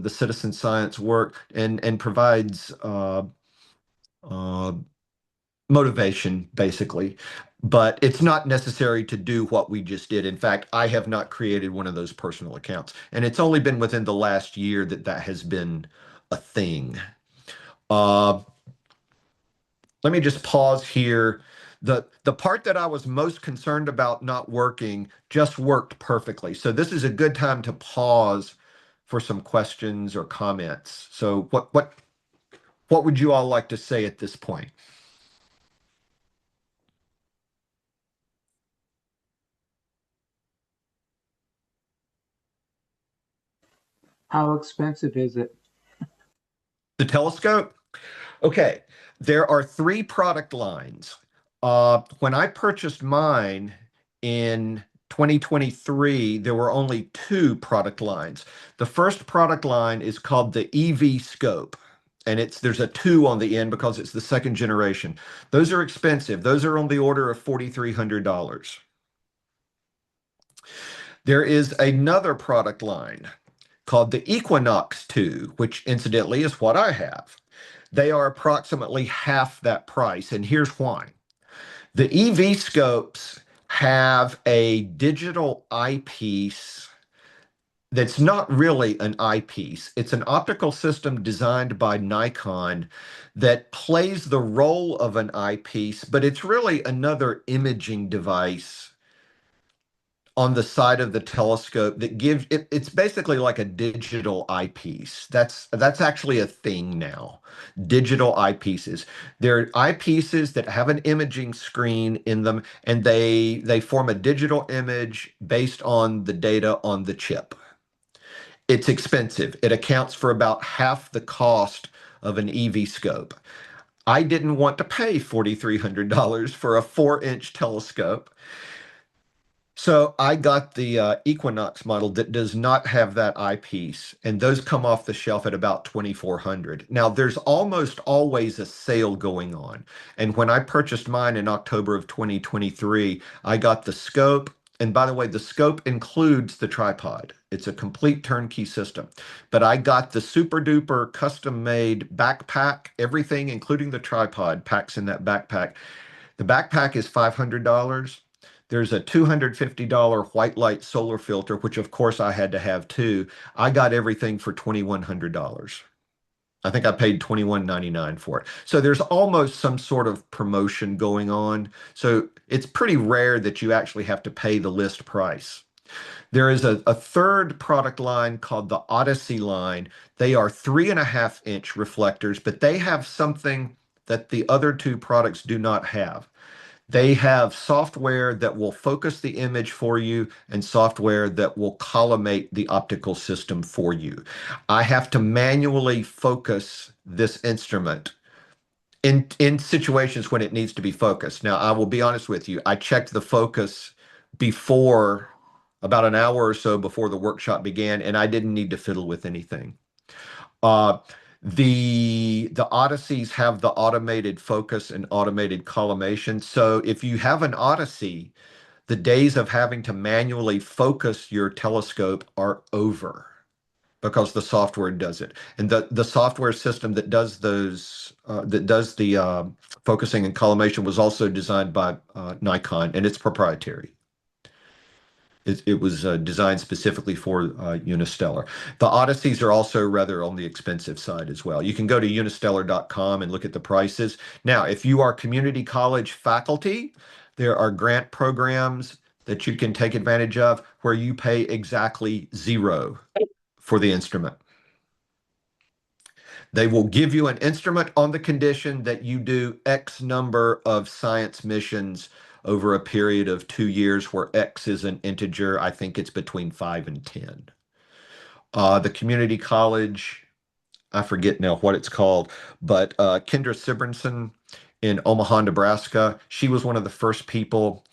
the citizen science work and provides uh, motivation basically, but it's not necessary to do what we just did. In fact, I have not created one of those personal accounts, and it's only been within the last year that that has been a thing. Uh, Let me just pause here. The part that I was most concerned about not working just worked perfectly. So this is a good time to pause for some questions or comments. So what would you all like to say at this point? How expensive is it? The telescope? Okay, there are three product lines. When I purchased mine in 2023, there were only two product lines. The first product line is called the EV scope, and there's a two on the end because it's the second generation. Those are expensive. Those are on the order of $4,300. There is another product line called the Equinox 2, which incidentally is what I have. They are approximately half that price, and here's why. The EV scopes have a digital eyepiece that's not really an eyepiece. It's an optical system designed by Nikon that plays the role of an eyepiece, but it's really another imaging device on the side of the telescope that gives it's basically like a digital eyepiece. That's actually a thing now. Digital eyepieces. They're eyepieces that have an imaging screen in them, and they form a digital image based on the data on the chip. It's expensive. It accounts for about half the cost of an EV scope. I didn't want to pay $4,300 for a 4-inch telescope. So I got the Equinox model that does not have that eyepiece, and those come off the shelf at about 2,400. Now, there's almost always a sale going on, and when I purchased mine in October of 2023, I got the scope. And by the way, the scope includes the tripod. It's a complete turnkey system. But I got the super duper custom made backpack, everything, including the tripod, packs in that backpack. The backpack is $500. There's a $250 white light solar filter, which of course I had to have too. I got everything for $2,100. I think I paid $21.99 for it. So there's almost some sort of promotion going on. So it's pretty rare that you actually have to pay the list price. There is a third product line called the Odyssey line. They are 3.5-inch reflectors, but they have something that the other two products do not have. They have software that will focus the image for you and software that will collimate the optical system for you. I have to manually focus this instrument in situations when it needs to be focused. Now, I will be honest with you, I checked the focus before about an hour or so before the workshop began, and I didn't need to fiddle with anything. Uh, the Odysseys have the automated focus and automated collimation. So if you have an Odyssey, the days of having to manually focus your telescope are over. because the software does it. And the software system that does those that does the focusing and collimation was also designed by Nikon, and it's proprietary. It was designed specifically for Unistellar. The Odysseys are also rather on the expensive side as well. You can go to unistellar.com and look at the prices. Now, if you are community college faculty, there are grant programs that you can take advantage of where you pay exactly zero for the instrument. They will give you an instrument on the condition that you do X number of science missions over a period of 2 years, where X is an integer. I think it's between 5 and 10. The community college, I forget now what it's called, but Kendra Sibrinson in Omaha, Nebraska, she was one of the first people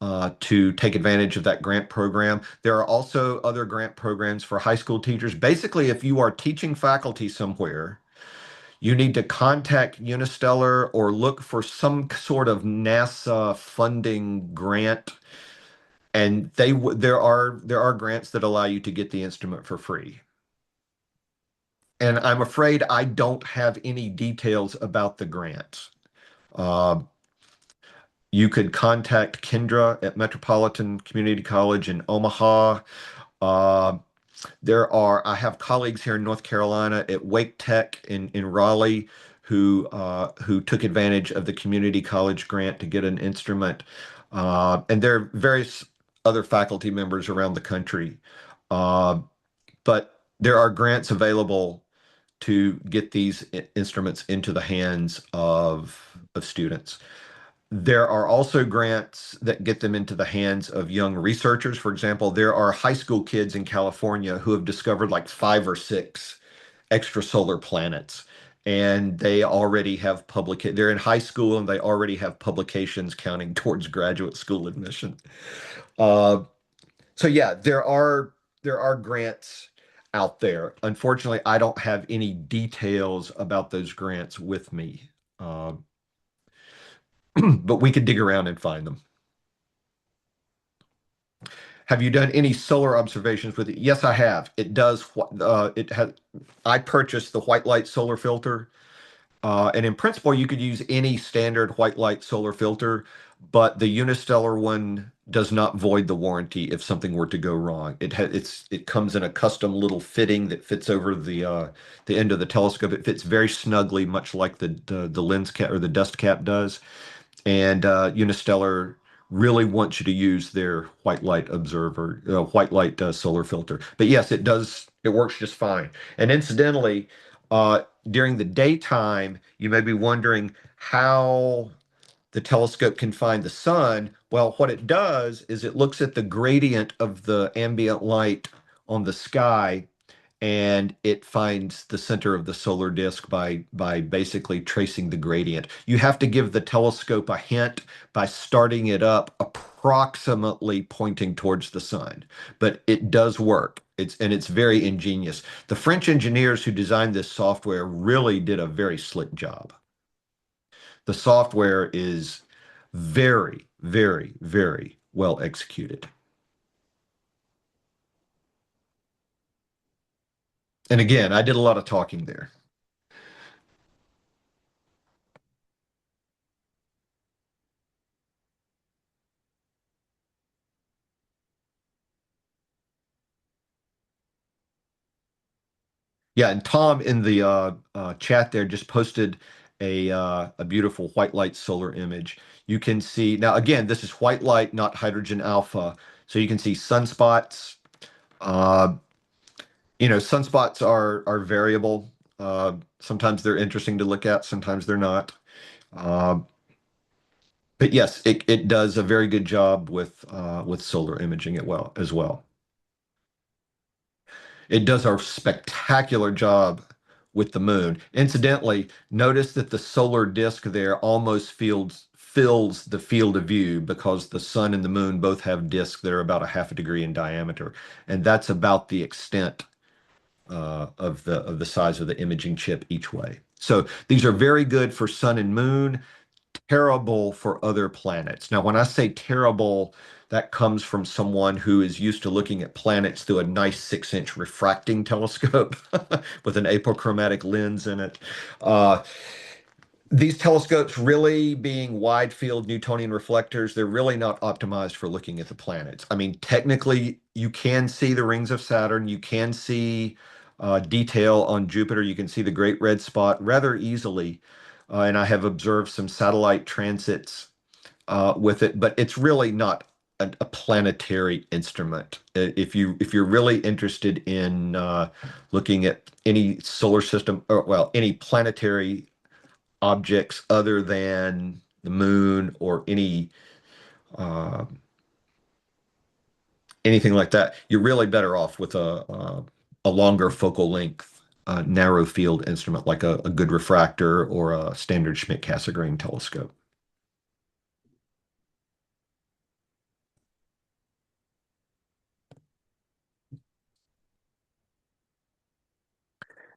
uh, to take advantage of that grant program. There are also other grant programs for high school teachers. Basically, if you are teaching faculty somewhere, you need to contact Unistellar or look for some sort of NASA funding grant. And there are grants that allow you to get the instrument for free. And I'm afraid I don't have any details about the grants. Uh, you could contact Kendra at Metropolitan Community College in Omaha. Uh, I have colleagues here in North Carolina at Wake Tech in Raleigh who took advantage of the community college grant to get an instrument. And there are various other faculty members around the country. Uh, but there are grants available to get these instruments into the hands of students. There are also grants that get them into the hands of young researchers. For example, there are high school kids in California who have discovered like 5 or 6 extrasolar planets, and they're in high school and they already have publications counting towards graduate school admission. Uh, so yeah, there are grants out there. Unfortunately, I don't have any details about those grants with me. Uh, but we could dig around and find them. Have you done any solar observations with it? Yes, I have. It does. It has. I purchased the white light solar filter, and in principle, you could use any standard white light solar filter, but the Unistellar one does not void the warranty if something were to go wrong. It comes in a custom little fitting that fits over the end of the telescope. It fits very snugly, much like the lens cap or the dust cap does. And Unistellar really wants you to use their white light solar filter. But yes, it does. It works just fine. And incidentally, during the daytime, you may be wondering how the telescope can find the sun. Well, what it does is it looks at the gradient of the ambient light on the sky, and it finds the center of the solar disk by basically tracing the gradient. You have to give the telescope a hint by starting it up approximately pointing towards the sun, but it does work. It's very ingenious. The French engineers who designed this software really did a very slick job. The software is very, very, very well executed. And again, I did a lot of talking there. Yeah, and Tom in the chat there just posted a beautiful white light solar image. You can see now again, this is white light, not hydrogen alpha. So you can see sunspots. Uh, sunspots are variable. Sometimes they're interesting to look at, sometimes they're not. Uh, but yes, it does a very good job with solar imaging as well. It does a spectacular job with the moon. Incidentally, notice that the solar disk there almost fills the field of view because the sun and the moon both have disks that are about a half a degree in diameter, and that's about the extent of the size of the imaging chip each way. So these are very good for sun and moon terrible for other planets. Now, when I say terrible, that comes from someone who is used to looking at planets through a nice 6-inch refracting telescope with an apochromatic lens in it. Uh, these telescopes really being wide field Newtonian reflectors, they're really not optimized for looking at the planets. I mean, technically, you can see the rings of Saturn, you can see detail on Jupiter, you can see the Great Red Spot rather easily. And I have observed some satellite transits with it, but it's really not a planetary instrument. If you're really interested in looking at any solar system, or well, any planetary objects other than the moon or uh, anything like that, you're really better off with a longer focal length, narrow field instrument like a good refractor or a standard Schmidt-Cassegrain telescope.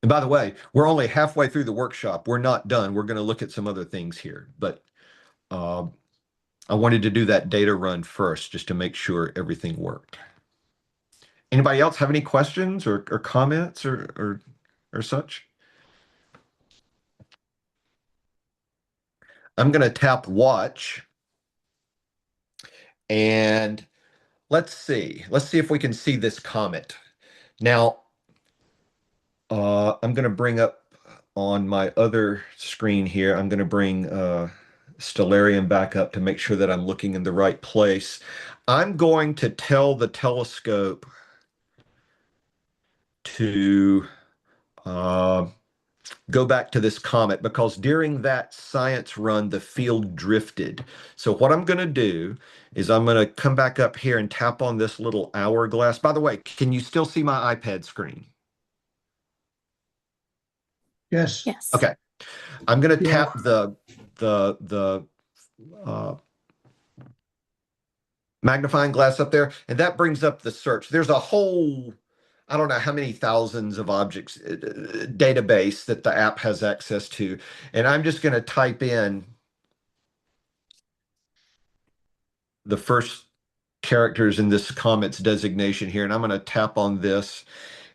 And by the way, we're only halfway through the workshop. We're not done. We're going to look at some other things here, but uh, I wanted to do that data run first just to make sure everything worked. Anybody else have any questions or comments or such? I'm going to tap watch and let's see. Let's see if we can see this comet. Now, I'm going to bring up on my other screen here, I'm going to bring Stellarium back up to make sure that I'm looking in the right place. I'm going to tell the telescope to uh, go back to this comet because during that science run, the field drifted. So what I'm going to do is I'm going to come back up here and tap on this little hourglass. By the way, can you still see my iPad screen? Yes. Yes. Okay. I'm going to Yeah. tap the uh, magnifying glass up there, and that brings up the search. There's a whole, I don't know how many thousands of objects database that the app has access to, and I'm just going to type in the first characters in this comet's designation here, and I'm going to tap on this,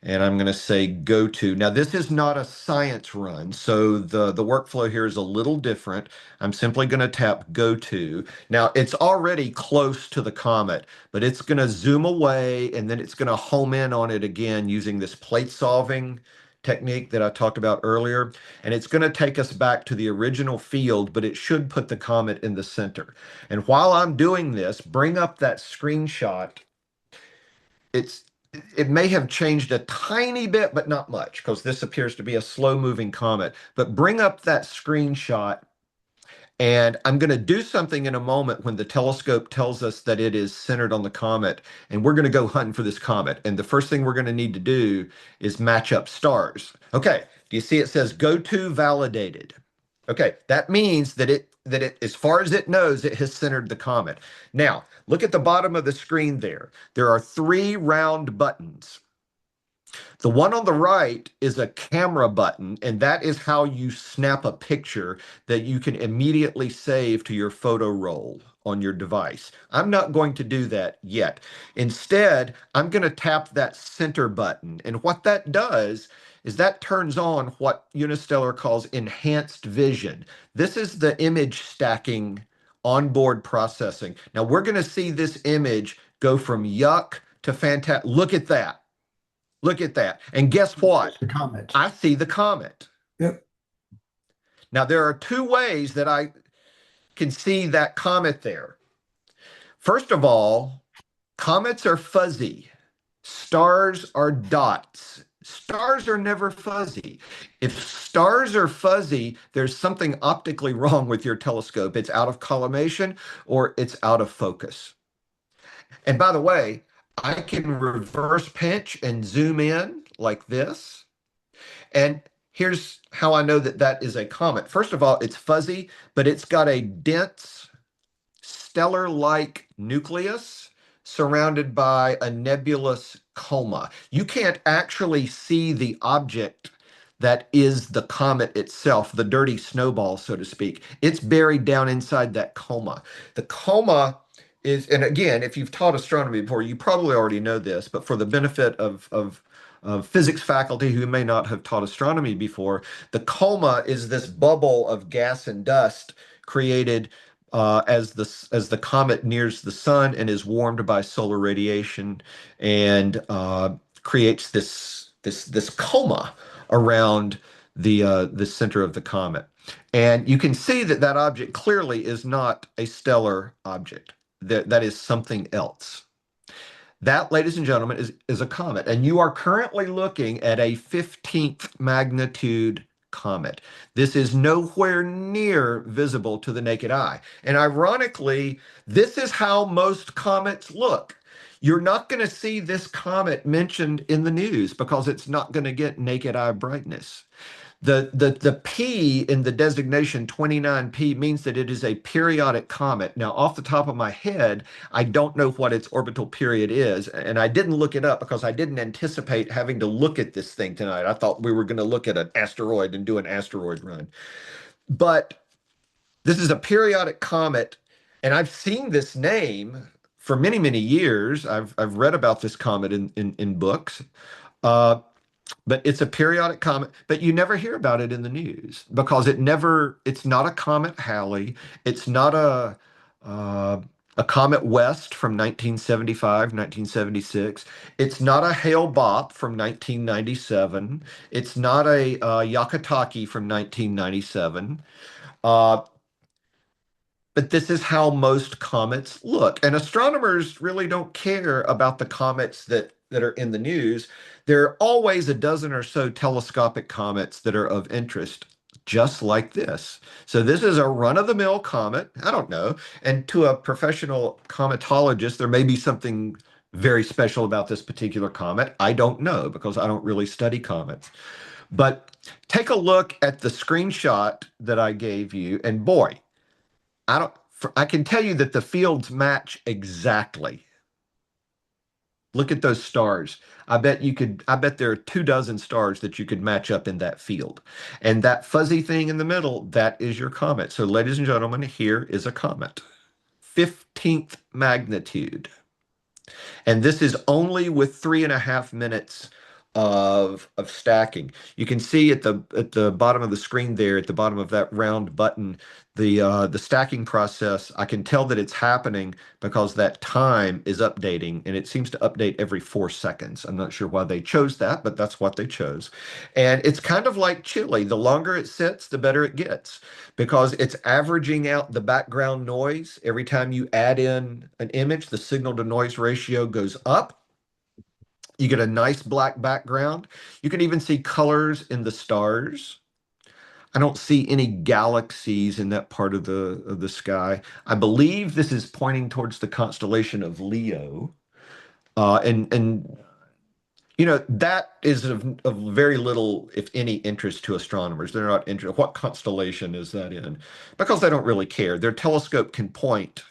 and I'm going to say go to. Now, this is not a science run, so the workflow here is a little different. I'm simply going to tap go to. Now, it's already close to the comet, but it's going to zoom away, and then it's going to home in on it again using this plate solving technique that I talked about earlier. And it's going to take us back to the original field, but it should put the comet in the center. And while I'm doing this, bring up that screenshot. It may have changed a tiny bit, but not much, because this appears to be a slow-moving comet. But bring up that screenshot, and I'm going to do something in a moment when the telescope tells us that it is centered on the comet, and we're going to go hunting for this comet. And the first thing we're going to need to do is match up stars. Okay, do you see it says go to validated? Okay, that means that it as far as it knows, it has centered the comet. Now, look at the bottom of the screen there. There are 3 round buttons. The one on the right is a camera button, and that is how you snap a picture that you can immediately save to your photo roll on your device. I'm not going to do that yet. Instead, I'm going to tap that center button, and what that does is that turns on what Unistellar calls enhanced vision. This is the image stacking onboard processing. Now we're going to see this image go from yuck to fantastic. Look at that. Look at that. And guess what? The comet. I see the comet. Yep. Now, there are 2 ways that I can see that comet there. First of all, comets are fuzzy. Stars are dots. Stars are never fuzzy. If stars are fuzzy, there's something optically wrong with your telescope. It's out of collimation or it's out of focus. And by the way, I can reverse pinch and zoom in like this. And here's how I know that that is a comet. First of all, it's fuzzy, but it's got a dense stellar-like nucleus surrounded by a nebulous coma. You can't actually see the object that is the comet itself, the dirty snowball, so to speak. It's buried down inside that coma. The coma is, and again, if you've taught astronomy before, you probably already know this, but for the benefit of physics faculty who may not have taught astronomy before, the coma is this bubble of gas and dust created as the comet nears the sun and is warmed by solar radiation and creates this coma around the center of the comet. And you can see that that object clearly is not a stellar object. That is something else. That, ladies and gentlemen, is a comet. And you are currently looking at a 15th magnitude comet. This is nowhere near visible to the naked eye. And ironically, this is how most comets look. You're not going to see this comet mentioned in the news because it's not going to get naked eye brightness. The P in the designation 29P means that it is a periodic comet. Now, off the top of my head, I don't know what its orbital period is, and I didn't look it up because I didn't anticipate having to look at this thing tonight. I thought we were going to look at an asteroid and do an asteroid run. But this is a periodic comet, and I've seen this name for many, many years. I've read about this comet in books. Uh, but it's a periodic comet, but you never hear about it in the news because it's not a Comet Halley. It's not a Comet West from 1975, 1976. It's not a Hale Bopp from 1997. It's not a Yakataki from 1997. Uh, but this is how most comets look. And astronomers really don't care about the comets that are in the news. There are always a dozen or so telescopic comets that are of interest, just like this. So this is a run-of-the-mill comet. I don't know. And to a professional cometologist, there may be something very special about this particular comet. I don't know because I don't really study comets. But take a look at the screenshot that I gave you, and boy, I can tell you that the fields match exactly. Look at those stars. I bet there are 24 stars that you could match up in that field. And that fuzzy thing in the middle, that is your comet. So, ladies and gentlemen, here is a comet. 15th magnitude. And this is only with 3.5 minutes of stacking. You can see at the bottom of the screen there, at the bottom of that round button, the stacking process. I can tell that it's happening because that time is updating, and it seems to update every 4 seconds. I'm not sure why they chose that, but that's what they chose. And it's kind of like chili. The longer it sits, the better it gets because it's averaging out the background noise. Every time you add in an image, the signal to noise ratio goes up. You get a nice black background. You can even see colors in the stars. I don't see any galaxies in that part of the sky. I believe this is pointing towards the constellation of Leo. And that is of very little, if any, interest to astronomers. They're not interested. What constellation is that in? Because they don't really care. Their telescope can point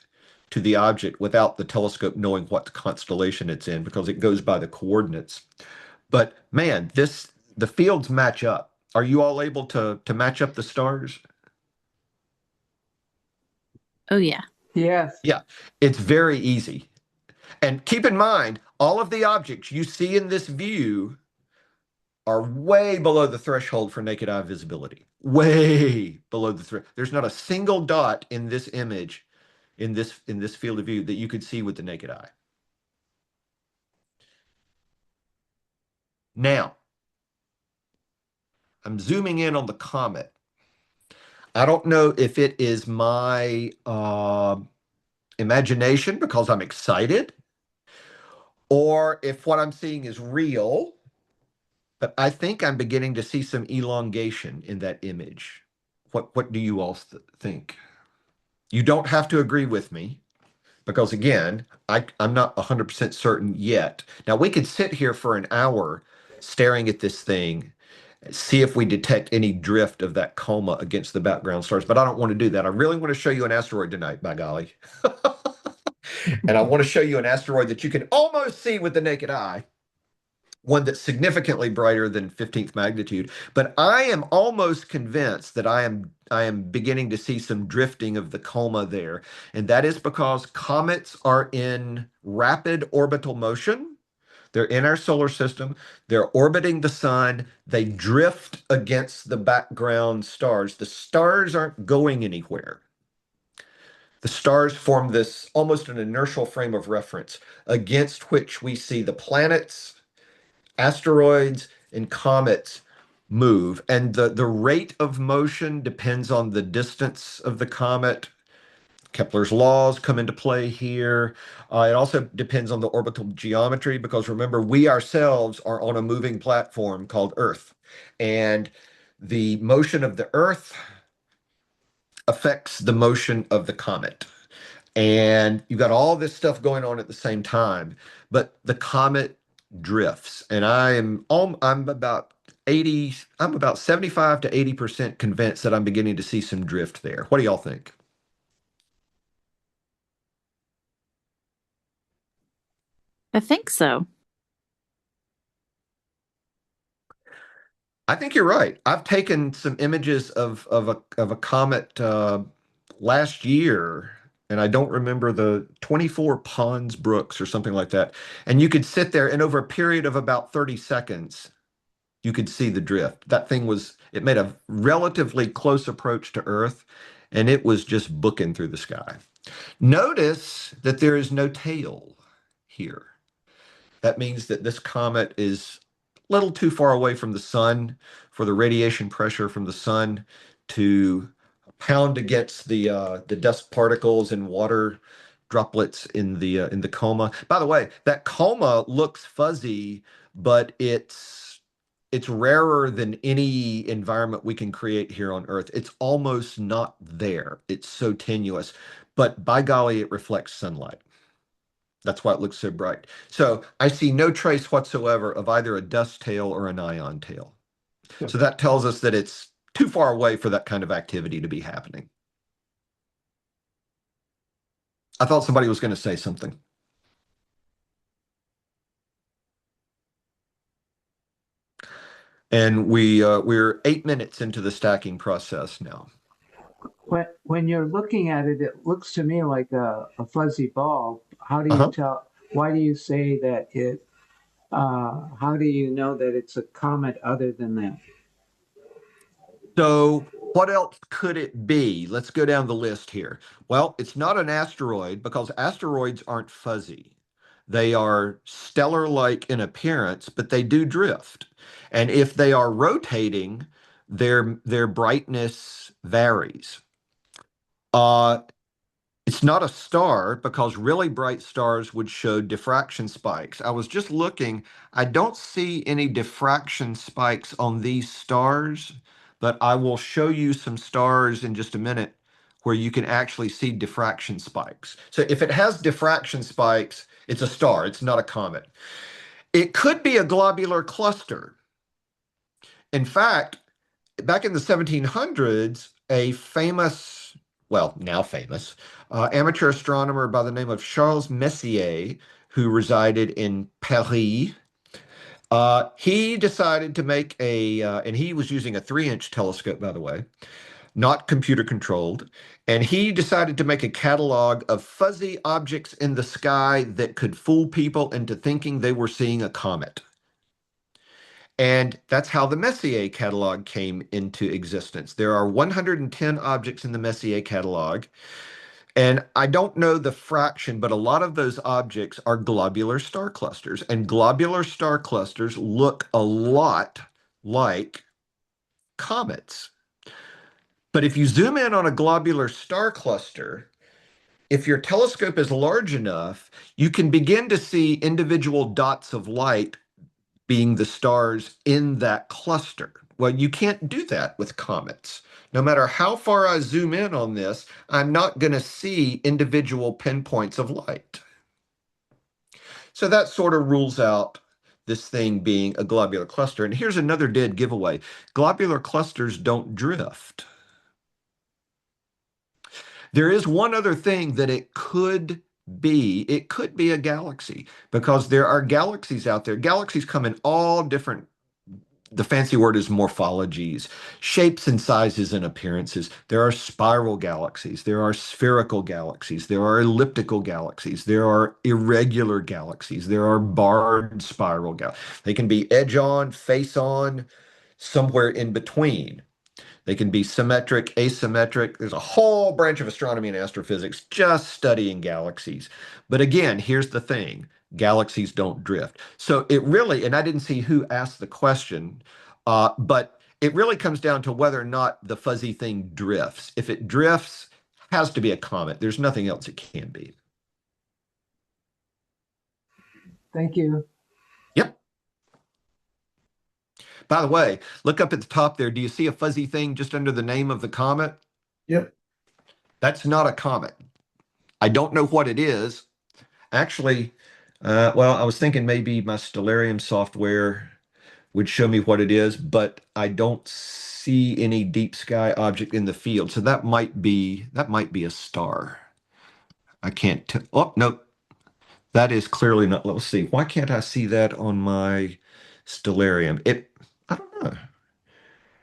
to the object without the telescope knowing what constellation it's in because it goes by the coordinates. But man, the fields match up. Are you all able to match up the stars? Oh, yeah. Yes. Yeah, it's very easy. And keep in mind, all of the objects you see in this view are way below the threshold for naked eye visibility. Way below the threshold. There's not a single dot in this image, in this field of view that you could see with the naked eye. Now, I'm zooming in on the comet. I don't know if it is my imagination because I'm excited, or if what I'm seeing is real, but I think I'm beginning to see some elongation in that image. What do you all think? You don't have to agree with me because again, I'm not 100% certain yet. Now we could sit here for an hour staring at this thing, see if we detect any drift of that coma against the background stars, but I don't want to do that. I really want to show you an asteroid tonight, by golly. And I want to show you an asteroid that you can almost see with the naked eye. one that's significantly brighter than 15th magnitude. But I am almost convinced that I am beginning to see some drifting of the coma there. And that is because comets are in rapid orbital motion. They're in our solar system. They're orbiting the sun. They drift against the background stars. The stars aren't going anywhere. The stars form this almost an inertial frame of reference against which we see the planets, asteroids, and comets move. And the rate of motion depends on the distance of the comet. Kepler's laws come into play here. It also depends on the orbital geometry because remember, we ourselves are on a moving platform called Earth. And the motion of the Earth affects the motion of the comet. And you've got all this stuff going on at the same time, but the comet drifts. And I'm about 80, I'm about 75 to 80% convinced that I'm beginning to see some drift there. What do y'all think? I think so. I think you're right. I've taken some images of a comet last year, and I don't remember the 24 Pons Brooks or something like that. And you could sit there, and over a period of about 30 seconds, you could see the drift. It made a relatively close approach to Earth, and it was just booking through the sky. Notice that there is no tail here. That means that this comet is a little too far away from the sun for the radiation pressure from the sun to pound against the dust particles and water droplets in the coma. By the way, that coma looks fuzzy, but it's rarer than any environment we can create here on Earth. It's almost not there. It's so tenuous, but by golly, it reflects sunlight. That's why it looks so bright. So I see no trace whatsoever of either a dust tail or an ion tail. Yeah. So that tells us that it's too far away for that kind of activity to be happening. I thought somebody was going to say something. And we're 8 minutes into the stacking process now. When you're looking at it, it looks to me like a fuzzy ball. How do you Uh-huh. tell? Why do you say that it? How do you know that it's a comet other than that? So what else could it be? Let's go down the list here. Well, it's not an asteroid because asteroids aren't fuzzy. They are stellar-like in appearance, but they do drift. And if they are rotating, their brightness varies. Uh, it's not a star because really bright stars would show diffraction spikes. I was just looking, I don't see any diffraction spikes on these stars, but I will show you some stars in just a minute where you can actually see diffraction spikes. So if it has diffraction spikes, it's a star, it's not a comet. It could be a globular cluster. In fact, back in the 1700s, a famous, well, now famous, amateur astronomer by the name of Charles Messier, who resided in Paris, he decided to make and he was using a 3-inch telescope, by the way, not computer controlled. And he decided to make a catalog of fuzzy objects in the sky that could fool people into thinking they were seeing a comet. And that's how the Messier catalog came into existence. There are 110 objects in the Messier catalog. And I don't know the fraction, but a lot of those objects are globular star clusters. And globular star clusters look a lot like comets. But if you zoom in on a globular star cluster, if your telescope is large enough, you can begin to see individual dots of light being the stars in that cluster. Well, you can't do that with comets. No matter how far I zoom in on this, I'm not going to see individual pinpoints of light. So that sort of rules out this thing being a globular cluster. And here's another dead giveaway. Globular clusters don't drift. There is one other thing that it could B, it could be a galaxy because there are galaxies out there. Galaxies come in all different, the fancy word is morphologies, shapes and sizes and appearances. There are spiral galaxies, there are spherical galaxies, there are elliptical galaxies, there are irregular galaxies, there are barred spiral galaxies. They can be edge on, face on, somewhere in between. They can be symmetric, asymmetric. There's a whole branch of astronomy and astrophysics just studying galaxies. But again, here's the thing. Galaxies don't drift. So it really, and I didn't see who asked the question, but it really comes down to whether or not the fuzzy thing drifts. If it drifts, has to be a comet. There's nothing else it can be. Thank you. Yep. By the way, look up at the top there. Do you see a fuzzy thing just under the name of the comet? Yep. That's not a comet. I don't know what it is. Actually, well, I was thinking maybe my Stellarium software would show me what it is, but I don't see any deep sky object in the field. So that might be a star. I can't tell. Oh, no, that is clearly not. Let's see. Why can't I see that on my Stellarium? I don't know.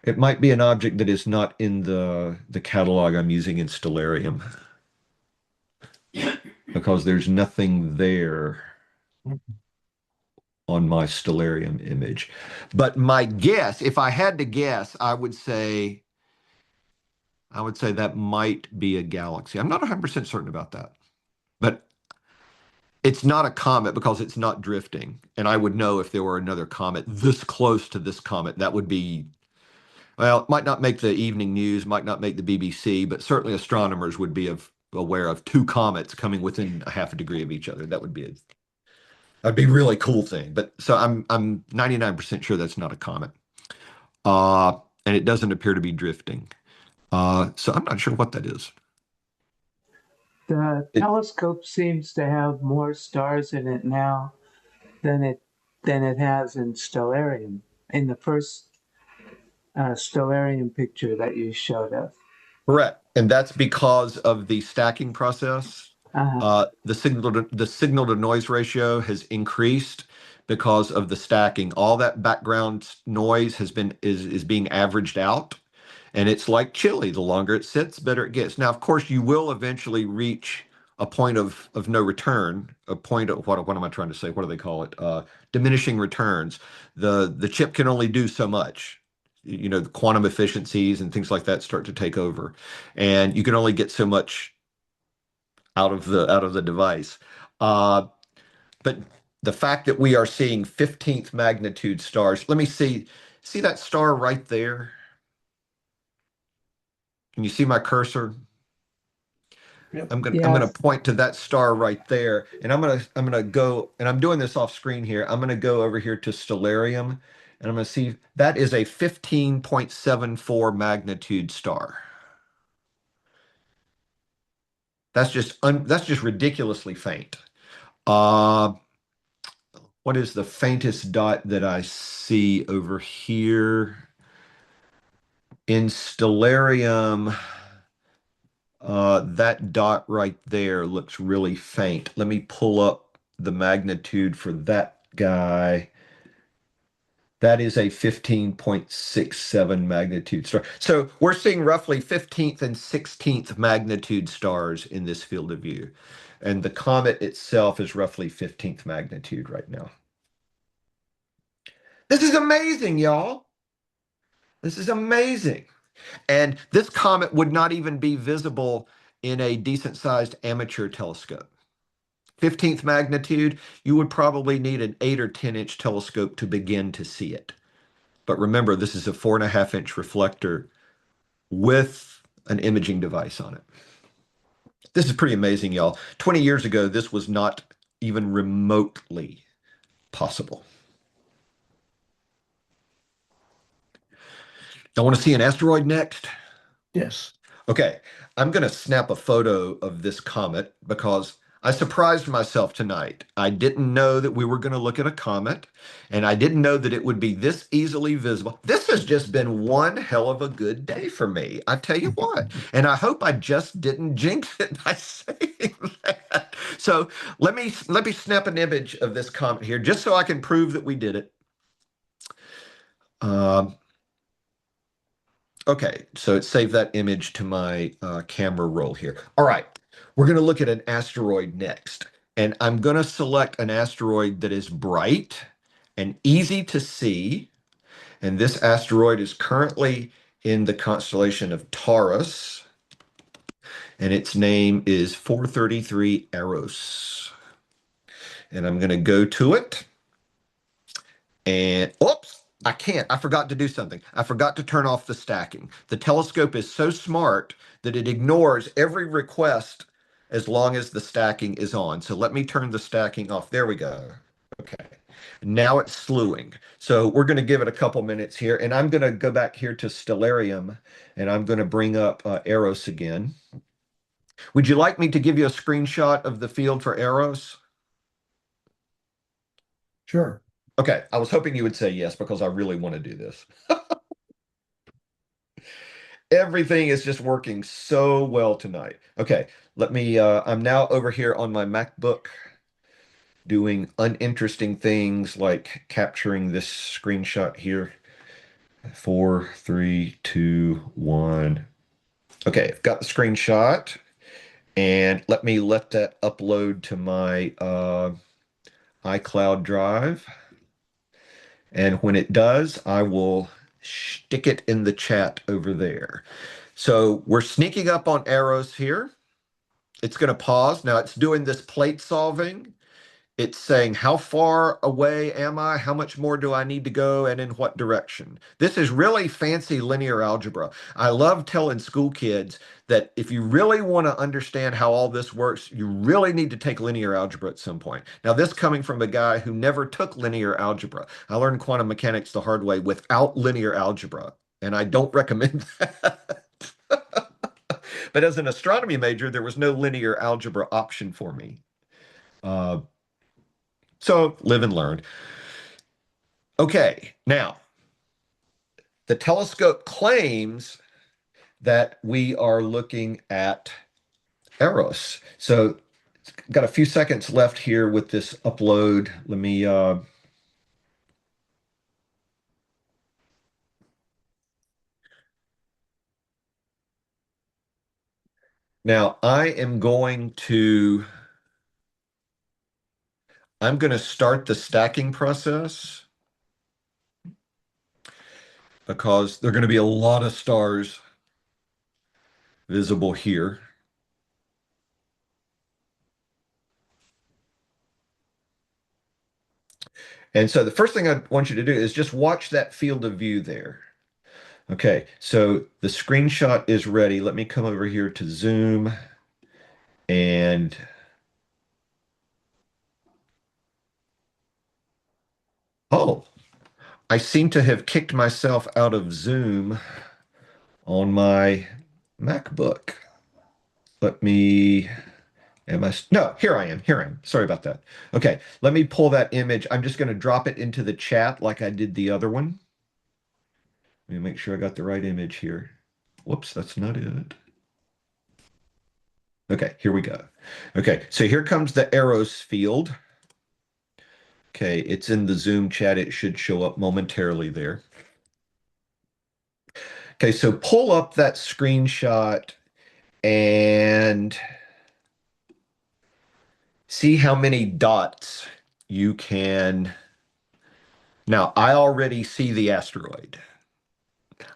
It might be an object that is not in the catalog I'm using in Stellarium because there's nothing there on my Stellarium image. But my guess, if I had to guess, I would say that might be a galaxy. I'm not 100% certain about that. But it's not a comet because it's not drifting. And I would know if there were another comet this close to this comet. That would be, well, it might not make the evening news, might not make the BBC, but certainly astronomers would be aware of two comets coming within a half a degree of each other. That'd be a really cool thing. But so I'm 99% sure that's not a comet. And it doesn't appear to be drifting. So I'm not sure what that is. The It, telescope seems to have more stars in it now than it has in Stellarium. In the first Stellarium picture that you showed us. Correct. And that's because of the stacking process. Uh, The signal to noise ratio has increased because of the stacking. All that background noise is being averaged out. And it's like chili. The longer it sits, better it gets. Now, of course, you will eventually reach a point of no return, a point of what am I trying to say? What do they call it? Diminishing returns. The chip can only do so much. The quantum efficiencies and things like that start to take over, and you can only get so much out of the device. Uh, but the fact that we are seeing 15th magnitude stars, let me see that star right there? Can you see my cursor? Yep. I'm gonna yes, point to that star right there, and I'm gonna go, and I'm doing this off screen here. I'm gonna go over here to Stellarium, and I'm gonna see that is a 15.74 magnitude star. That's just ridiculously faint. Uh, what is the faintest dot that I see over here in Stellarium? That dot right there looks really faint. Let me pull up the magnitude for that guy. That is a 15.67 magnitude star. So we're seeing roughly 15th and 16th magnitude stars in this field of view. And the comet itself is roughly 15th magnitude right now. This is amazing, y'all. This is amazing. And this comet would not even be visible in a decent sized amateur telescope. 15th magnitude, you would probably need an 8 or 10-inch telescope to begin to see it. But remember, this is a 4.5-inch reflector with an imaging device on it. This is pretty amazing, y'all. 20 years ago, this was not even remotely possible. I want to see an asteroid next. Yes. Okay, I'm going to snap a photo of this comet because I surprised myself tonight. I didn't know that we were going to look at a comet, and I didn't know that it would be this easily visible. This has just been one hell of a good day for me. I tell you what. And I hope I just didn't jinx it by saying that. So let me snap an image of this comet here, just so I can prove that we did it. Um, Okay, so it saved that image to my camera roll here. All right, we're going to look at an asteroid next. And I'm going to select an asteroid that is bright and easy to see. And this asteroid is currently in the constellation of Taurus. And its name is 433 Eros. And I'm going to go to it. And oops, I can't. I forgot to do something. I forgot to turn off the stacking. The telescope is so smart that it ignores every request as long as the stacking is on. So let me turn the stacking off. There we go. Okay. Now it's slewing. So we're going to give it a couple minutes here. And I'm going to go back here to Stellarium and I'm going to bring up Eros again. Would you like me to give you a screenshot of the field for Eros? Sure. Okay, I was hoping you would say yes because I really want to do this. Everything is just working so well tonight. Okay, I'm now over here on my MacBook doing uninteresting things like capturing this screenshot here. 4, 3, 2, 1. Okay, I've got the screenshot and let that upload to my iCloud drive. And when it does, I will stick it in the chat over there. So we're sneaking up on arrows here. It's going to pause. Now it's doing this plate solving. It's saying, how far away am I? How much more do I need to go? And in what direction? This is really fancy linear algebra. I love telling school kids that if you really want to understand how all this works, you really need to take linear algebra at some point. Now, this coming from a guy who never took linear algebra. I learned quantum mechanics the hard way without linear algebra, and I don't recommend that. But as an astronomy major, there was no linear algebra option for me. Uh, so live and learn. Okay, now the telescope claims that we are looking at Eros. So got a few seconds left here with this upload. Let me now I'm going to start the stacking process because there are going to be a lot of stars visible here. And so the first thing I want you to do is just watch that field of view there. Okay, so the screenshot is ready. Let me come over here to Zoom and oh, I seem to have kicked myself out of Zoom on my MacBook. Let me, no, here I am. Here I am. Sorry about that. Okay, let me pull that image. I'm just going to drop it into the chat like I did the other one. Let me make sure I got the right image here. Whoops, that's not it. Okay, here we go. Okay, so here comes the arrows field. Okay, it's in the Zoom chat. It should show up momentarily there. Okay, so pull up that screenshot and see how many dots you can. Now, I already see the asteroid.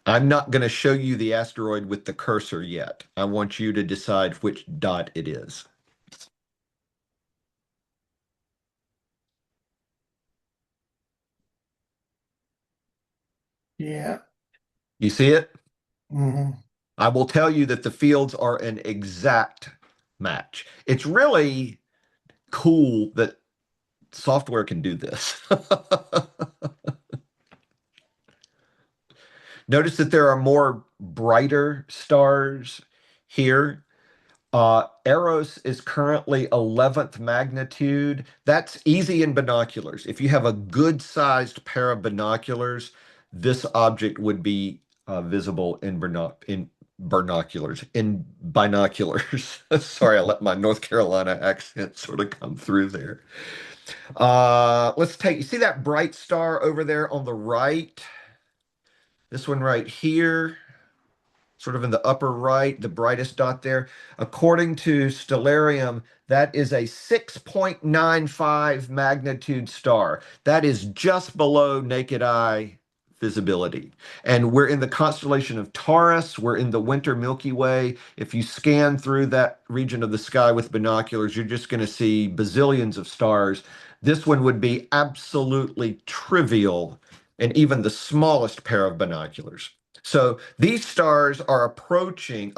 I'm not going to show you the asteroid with the cursor yet. I want you to decide which dot it is. Yeah. You see it? Hmm. I will tell you that the fields are an exact match. It's really cool that software can do this. Notice that there are more brighter stars here. Eros is currently 11th magnitude. That's easy in binoculars. If you have a good-sized pair of binoculars, this object would be visible in binoculars. Sorry, I let my North Carolina accent sort of come through there. You see that bright star over there on the right? This one right here, sort of in the upper right, the brightest dot there. According to Stellarium, that is a 6.95 magnitude star. That is just below naked eye visibility. And we're in the constellation of Taurus. We're in the winter Milky Way. If you scan through that region of the sky with binoculars, you're just going to see bazillions of stars. This one would be absolutely trivial in even the smallest pair of binoculars. So these stars are approaching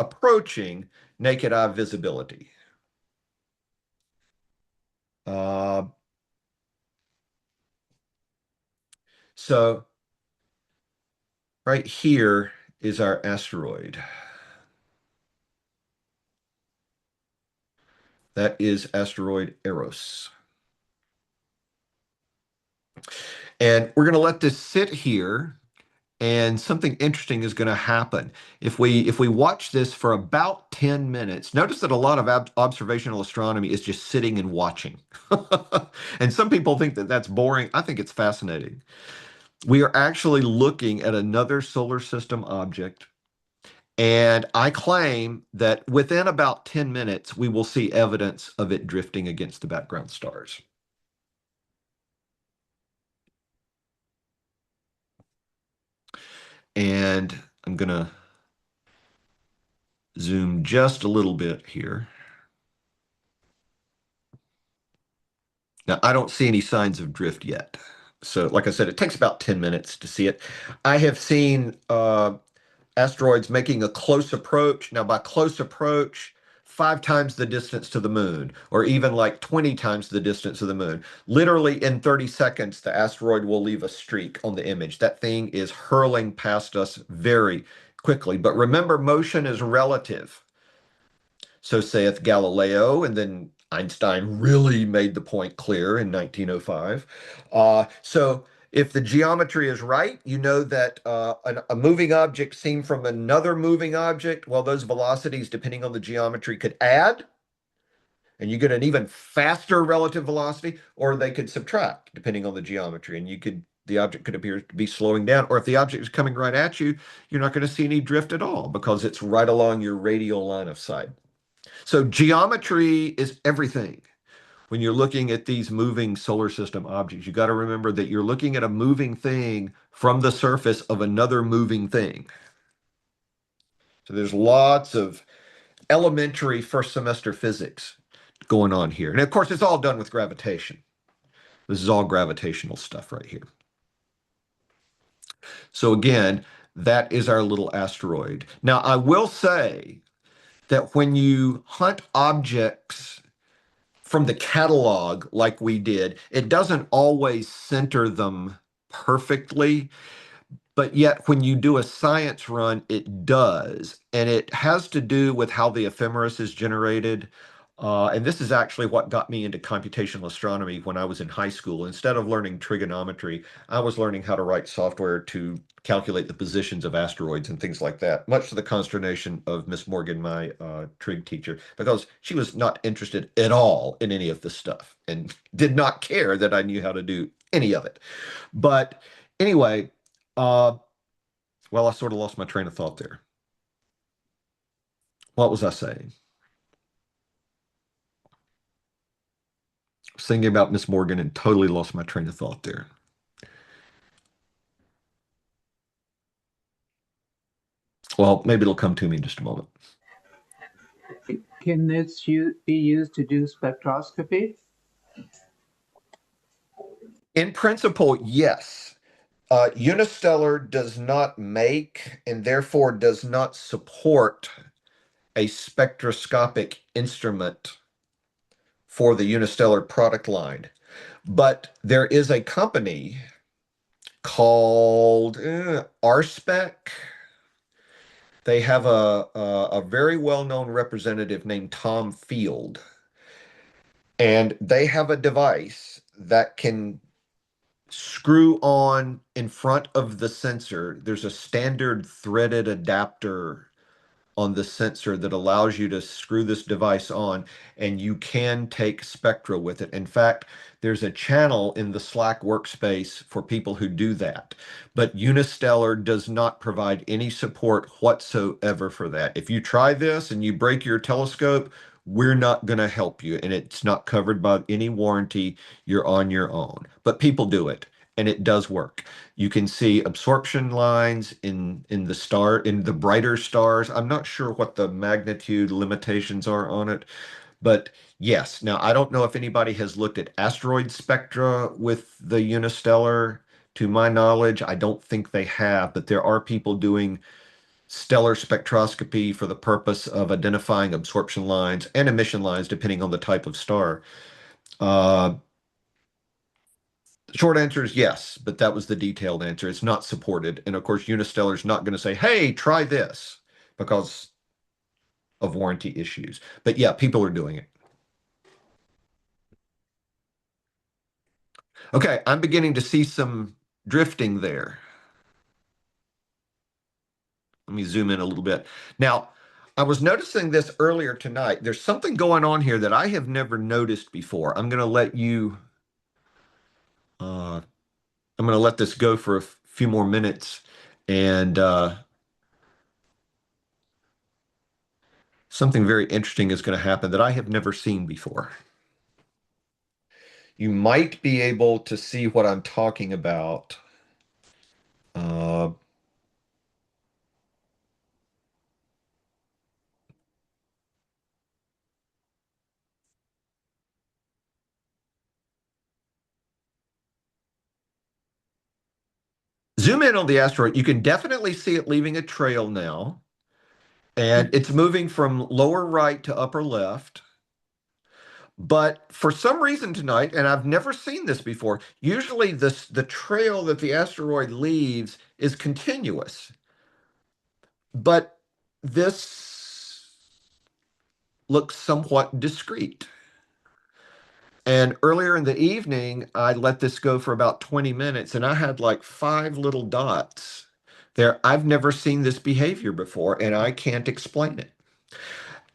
naked eye visibility. So right here is our asteroid. That is asteroid Eros. And we're going to let this sit here, and something interesting is going to happen. If we watch this for about 10 minutes, notice that a lot of observational astronomy is just sitting and watching. And some people think that that's boring. I think it's fascinating. We are actually looking at another solar system object, and I claim that within about 10 minutes, we will see evidence of it drifting against the background stars. And I'm going to zoom just a little bit here. Now, I don't see any signs of drift yet. So, like I said, it takes about 10 minutes to see it. I have seen asteroids making a close approach. Now, by close approach, 5 times the distance to the moon, or even like 20 times the distance of the moon. Literally in 30 seconds, the asteroid will leave a streak on the image. That thing is hurling past us very quickly. But remember, motion is relative. So saith Galileo, and then Einstein really made the point clear in 1905. So if the geometry is right, you know that a moving object seen from another moving object, well, those velocities, depending on the geometry, could add, and you get an even faster relative velocity, or they could subtract, depending on the geometry, and the object could appear to be slowing down. Or if the object is coming right at you, you're not going to see any drift at all because it's right along your radial line of sight. So geometry is everything. When you're looking at these moving solar system objects, you got to remember that you're looking at a moving thing from the surface of another moving thing. So there's lots of elementary first semester physics going on here. And of course, it's all done with gravitation. This is all gravitational stuff right here. So again, that is our little asteroid. Now, I will say that when you hunt objects from the catalog like we did, it doesn't always center them perfectly, but yet when you do a science run, it does. And it has to do with how the ephemeris is generated. And this is actually what got me into computational astronomy when I was in high school. Instead of learning trigonometry, I was learning how to write software to calculate the positions of asteroids and things like that, much to the consternation of Miss Morgan, my trig teacher, because she was not interested at all in any of this stuff and did not care that I knew how to do any of it. But anyway, well, I sort of lost my train of thought there. What was I saying? I was thinking about Miss Morgan and totally lost my train of thought there. Well, maybe it'll come to me in just a moment. Can this be used to do spectroscopy? In principle, yes. Unistellar does not make and therefore does not support a spectroscopic instrument for the Unistellar product line. But there is a company called RSpec they have a very well-known representative named Tom Field, and they have a device that can screw on in front of the sensor. There's a standard threaded adapter on the sensor that allows you to screw this device on, and you can take spectra with it. In fact, there's a channel in the Slack workspace for people who do that. But Unistellar does not provide any support whatsoever for that. If you try this and you break your telescope, we're not going to help you, and it's not covered by any warranty. You're on your own. But people do it, and it does work. You can see absorption lines in the brighter stars. I'm not sure what the magnitude limitations are on it, but yes. Now, I don't know if anybody has looked at asteroid spectra with the Unistellar. To my knowledge, I don't think they have, but there are people doing stellar spectroscopy for the purpose of identifying absorption lines and emission lines, depending on the type of star. Uh, Short answer is yes, but that was the detailed answer. It's not supported. And of course, Unistellar is not going to say, hey, try this because of warranty issues. But yeah, people are doing it. Okay, I'm beginning to see some drifting there. Let me zoom in a little bit. Now, I was noticing this earlier tonight. There's something going on here that I have never noticed before. Uh, I'm going to let this go for a few more minutes, and something very interesting is going to happen that I have never seen before. You might be able to see what I'm talking about. Uh, Zoom in on the asteroid. You can definitely see it leaving a trail now, and it's moving from lower right to upper left. But for some reason tonight, and I've never seen this before, usually the trail that the asteroid leaves is continuous. But this looks somewhat discrete. And earlier in the evening, I let this go for about 20 minutes and I had like five little dots there. I've never seen this behavior before and I can't explain it.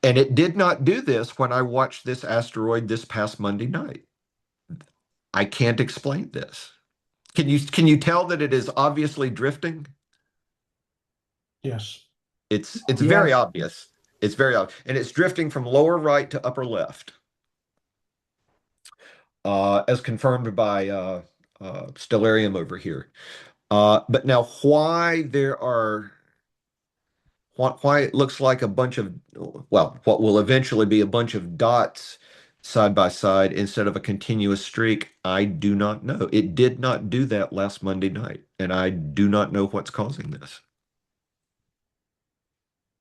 And it did not do this when I watched this asteroid this past Monday night. I can't explain this. Can you tell that it is obviously drifting? Yes. It's very Yes. obvious. It's very obvious. And it's drifting from lower right to upper left. As confirmed by Stellarium over here. But now, why it looks like a bunch of, well, what will eventually be a bunch of dots side by side instead of a continuous streak, I do not know. It did not do that last Monday night, and I do not know what's causing this.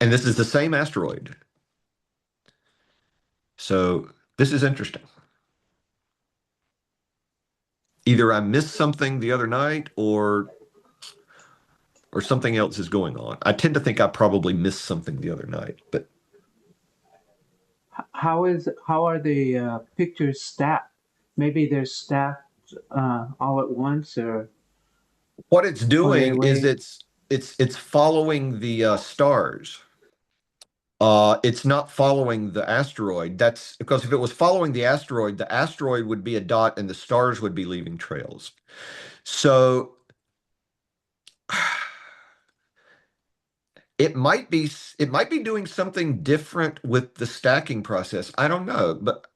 And this is the same asteroid. So this is interesting. Either I missed something the other night or something else is going on. I tend to think I probably missed something the other night, but How are the pictures stacked? Maybe they're stacked all at once, what it's or they doing is wait. it's following the stars. It's not following the asteroid. That's because if it was following the asteroid would be a dot and the stars would be leaving trails. So it might be doing something different with the stacking process. I don't know, but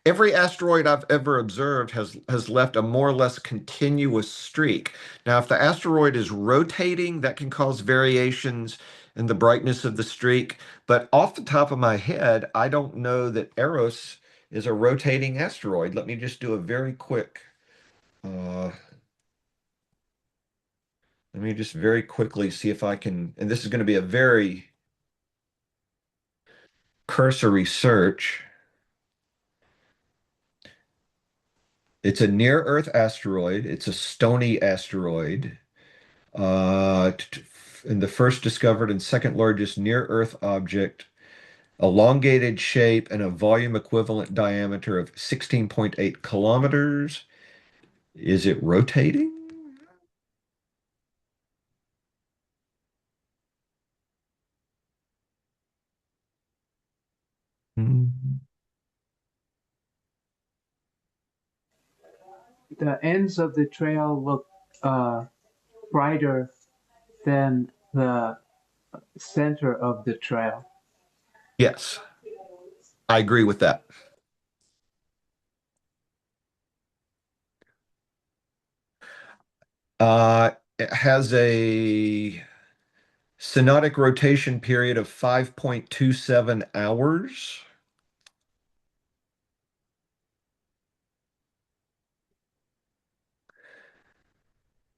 every asteroid I've ever observed has left a more or less continuous streak. Now, if the asteroid is rotating, that can cause variations in the brightness of the streak. But off the top of my head, I don't know that Eros is a rotating asteroid. Let me just do a very quick. Uh, Let me just very quickly see if I can, and this is going to be a very cursory search. It's a near-Earth asteroid. It's a stony asteroid. and the first discovered and second largest near-Earth object, elongated shape and a volume equivalent diameter of 16.8 kilometers. Is it rotating? Hmm. The ends of the trail look brighter than the center of the trail. Yes, I agree with that. It has a synodic rotation period of 5.27 hours.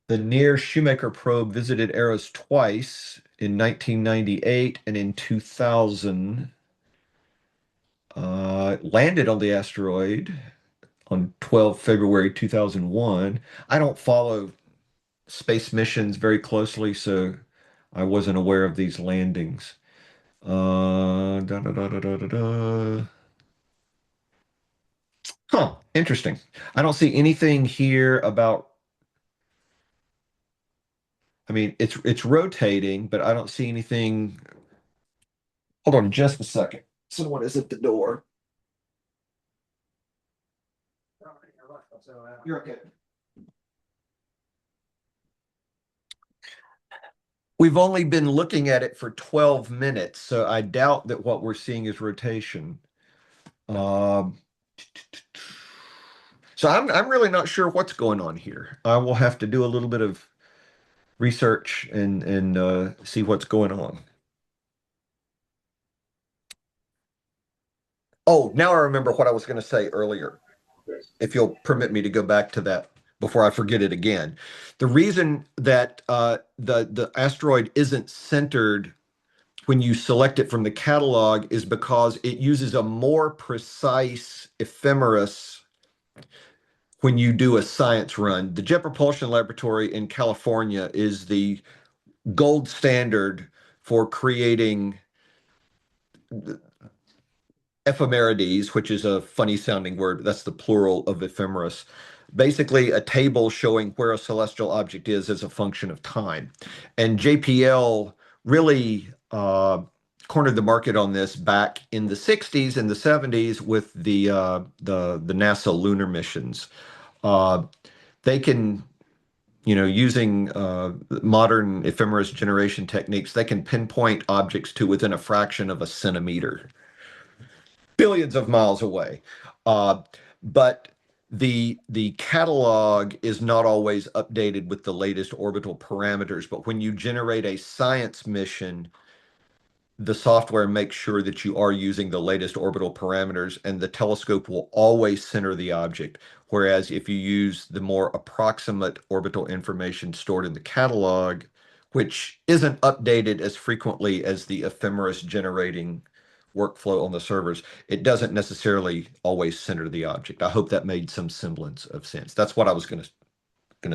The Near Shoemaker probe visited Eros twice in 1998 and in 2000. Landed on the asteroid on 12 February 2001. I don't follow space missions very closely, so I wasn't aware of these landings. Da, da, da, da, da, da, da. Huh, interesting. I don't see anything here about, I mean, it's rotating, but I don't see anything. Hold on just a second. Someone is at the door. You're okay. We've only been looking at it for 12 minutes, so I doubt that what we're seeing is rotation. Um, so I'm really not sure what's going on here. I will have to do a little bit of research and see what's going on. Oh, now I remember what I was going to say earlier, if you'll permit me to go back to that before I forget it again. The reason that the asteroid isn't centered when you select it from the catalog is because it uses a more precise ephemeris when you do a science run. The Jet Propulsion Laboratory in California is the gold standard for creating ephemerides, which is a funny sounding word, but that's the plural of ephemeris. Basically, a table showing where a celestial object is as a function of time. And JPL really cornered the market on this back in the 60s and the 70s with the NASA lunar missions. Uh, they can, using modern ephemeris generation techniques, they can pinpoint objects to within a fraction of a centimeter, billions of miles away. Uh, but the catalog is not always updated with the latest orbital parameters. But when you generate a science mission, the software makes sure that you are using the latest orbital parameters, and the telescope will always center the object. Whereas if you use the more approximate orbital information stored in the catalog, which isn't updated as frequently as the ephemeris generating workflow on the servers, it doesn't necessarily always center the object. I hope that made some semblance of sense. That's what I was gonna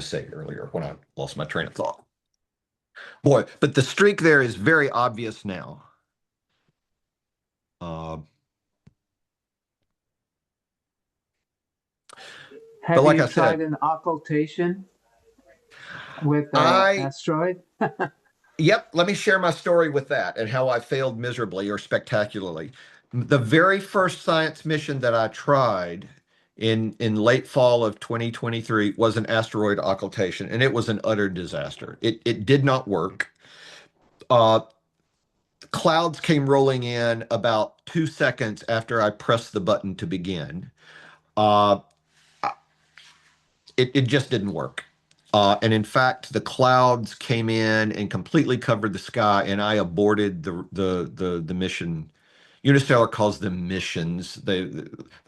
say earlier when I lost my train of thought. Boy, but the streak there is very obvious now. Uh, but Have like you I tried said, an occultation with the I asteroid? yep, let me share my story with that and how I failed miserably or spectacularly. The very first science mission that I tried in late fall of 2023 was an asteroid occultation, and it was an utter disaster. It did not work. Uh, Clouds came rolling in about 2 seconds after I pressed the button to begin. Uh, it just didn't work. And in fact, the clouds came in and completely covered the sky, and I aborted the mission. Unistellar calls them missions. They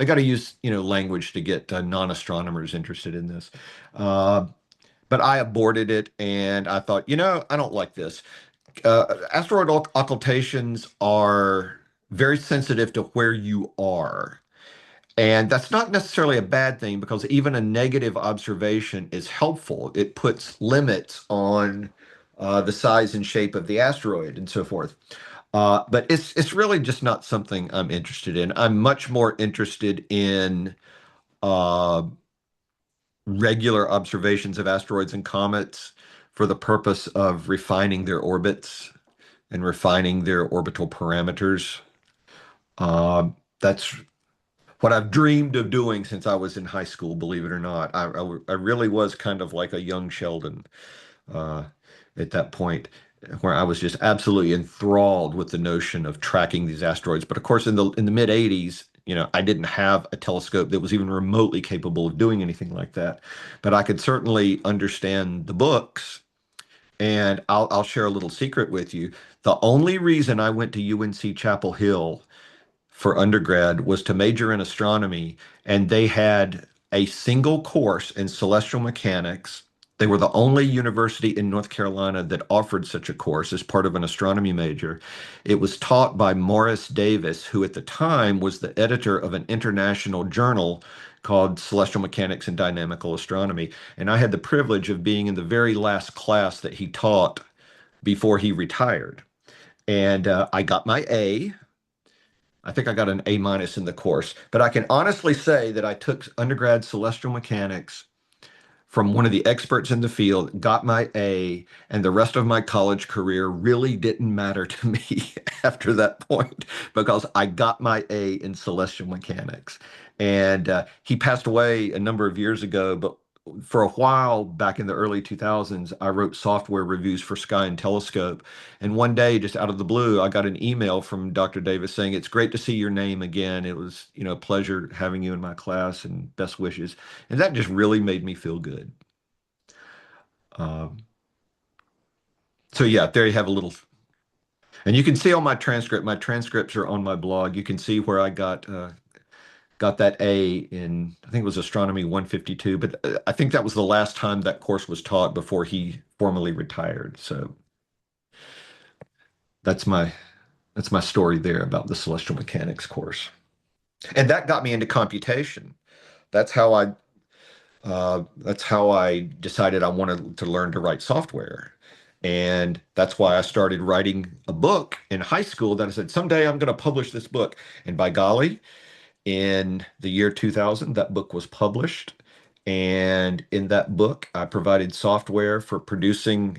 got to use language to get non-astronomers interested in this. Uh, but I aborted it, and I thought, I don't like this. Asteroid occultations are very sensitive to where you are. And that's not necessarily a bad thing because even a negative observation is helpful. It puts limits on the size and shape of the asteroid, and so forth. But it's really just not something I'm interested in. I'm much more interested in uh, regular observations of asteroids and comets for the purpose of refining their orbits and refining their orbital parameters. That's what I've dreamed of doing since I was in high school, believe it or not. I really was kind of like a young Sheldon uh, at that point, where I was just absolutely enthralled with the notion of tracking these asteroids. But of course, in the mid '80s, I didn't have a telescope that was even remotely capable of doing anything like that. But I could certainly understand the books. And I'll share a little secret with you. The only reason I went to UNC Chapel Hill for undergrad was to major in astronomy, and they had a single course in celestial mechanics. They were the only university in North Carolina that offered such a course as part of an astronomy major. It was taught by Morris Davis, who at the time was the editor of an international journal called Celestial Mechanics and Dynamical Astronomy. And I had the privilege of being in the very last class that he taught before he retired. And I got my A. I think I got an A- in the course, but I can honestly say that I took undergrad celestial mechanics from one of the experts in the field, got my A, and the rest of my college career really didn't matter to me after that point because I got my A in celestial mechanics. And he passed away a number of years ago, but for a while back in the early 2000s, I wrote software reviews for Sky and Telescope. And one day, just out of the blue, I got an email from Dr. Davis saying, "It's great to see your name again. It was, a pleasure having you in my class and best wishes." And that just really made me feel good. Um, so yeah, there you have a little, and you can see on my transcript. My transcripts are on my blog. You can see where I got that A in, I think it was Astronomy 152, but I think that was the last time that course was taught before he formally retired. So that's my that's my story there about the celestial mechanics course, and that got me into computation. That's how I decided I wanted to learn to write software. And that's why I started writing a book in high school that I said, someday I'm going to publish this book. And by golly, in the year 2000, that book was published. And in that book, I provided software for producing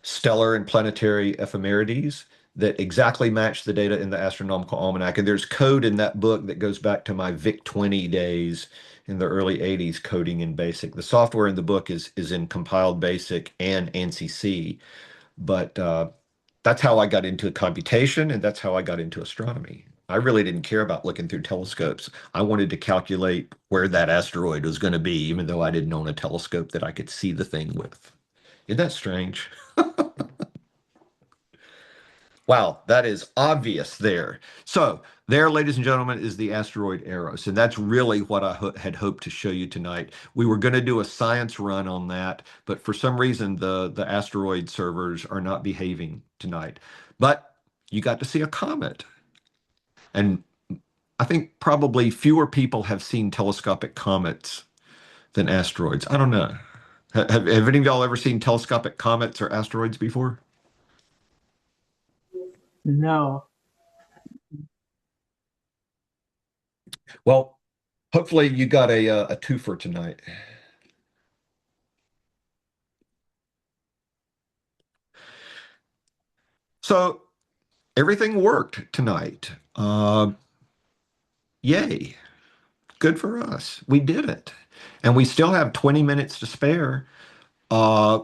stellar and planetary ephemerides that exactly match the data in the astronomical almanac. And there's code in that book that goes back to my VIC-20 days in the early 80s coding in BASIC. The software in the book is in compiled BASIC and ANSI C, but that's how I got into computation and that's how I got into astronomy. I really didn't care about looking through telescopes. I wanted to calculate where that asteroid was going to be, even though I didn't own a telescope that I could see the thing with. Isn't that strange? Wow, that is obvious there. So, there, ladies and gentlemen, is the asteroid Eros. And that's really what I had hoped to show you tonight. We were going to do a science run on that, but for some reason, the asteroid servers are not behaving tonight. But you got to see a comet. And I think probably fewer people have seen telescopic comets than asteroids. I don't know. Have any of y'all ever seen telescopic comets or asteroids before? No. Well, hopefully you got a twofer tonight. So everything worked tonight. Yay. Good for us. We did it. And we still have 20 minutes to spare.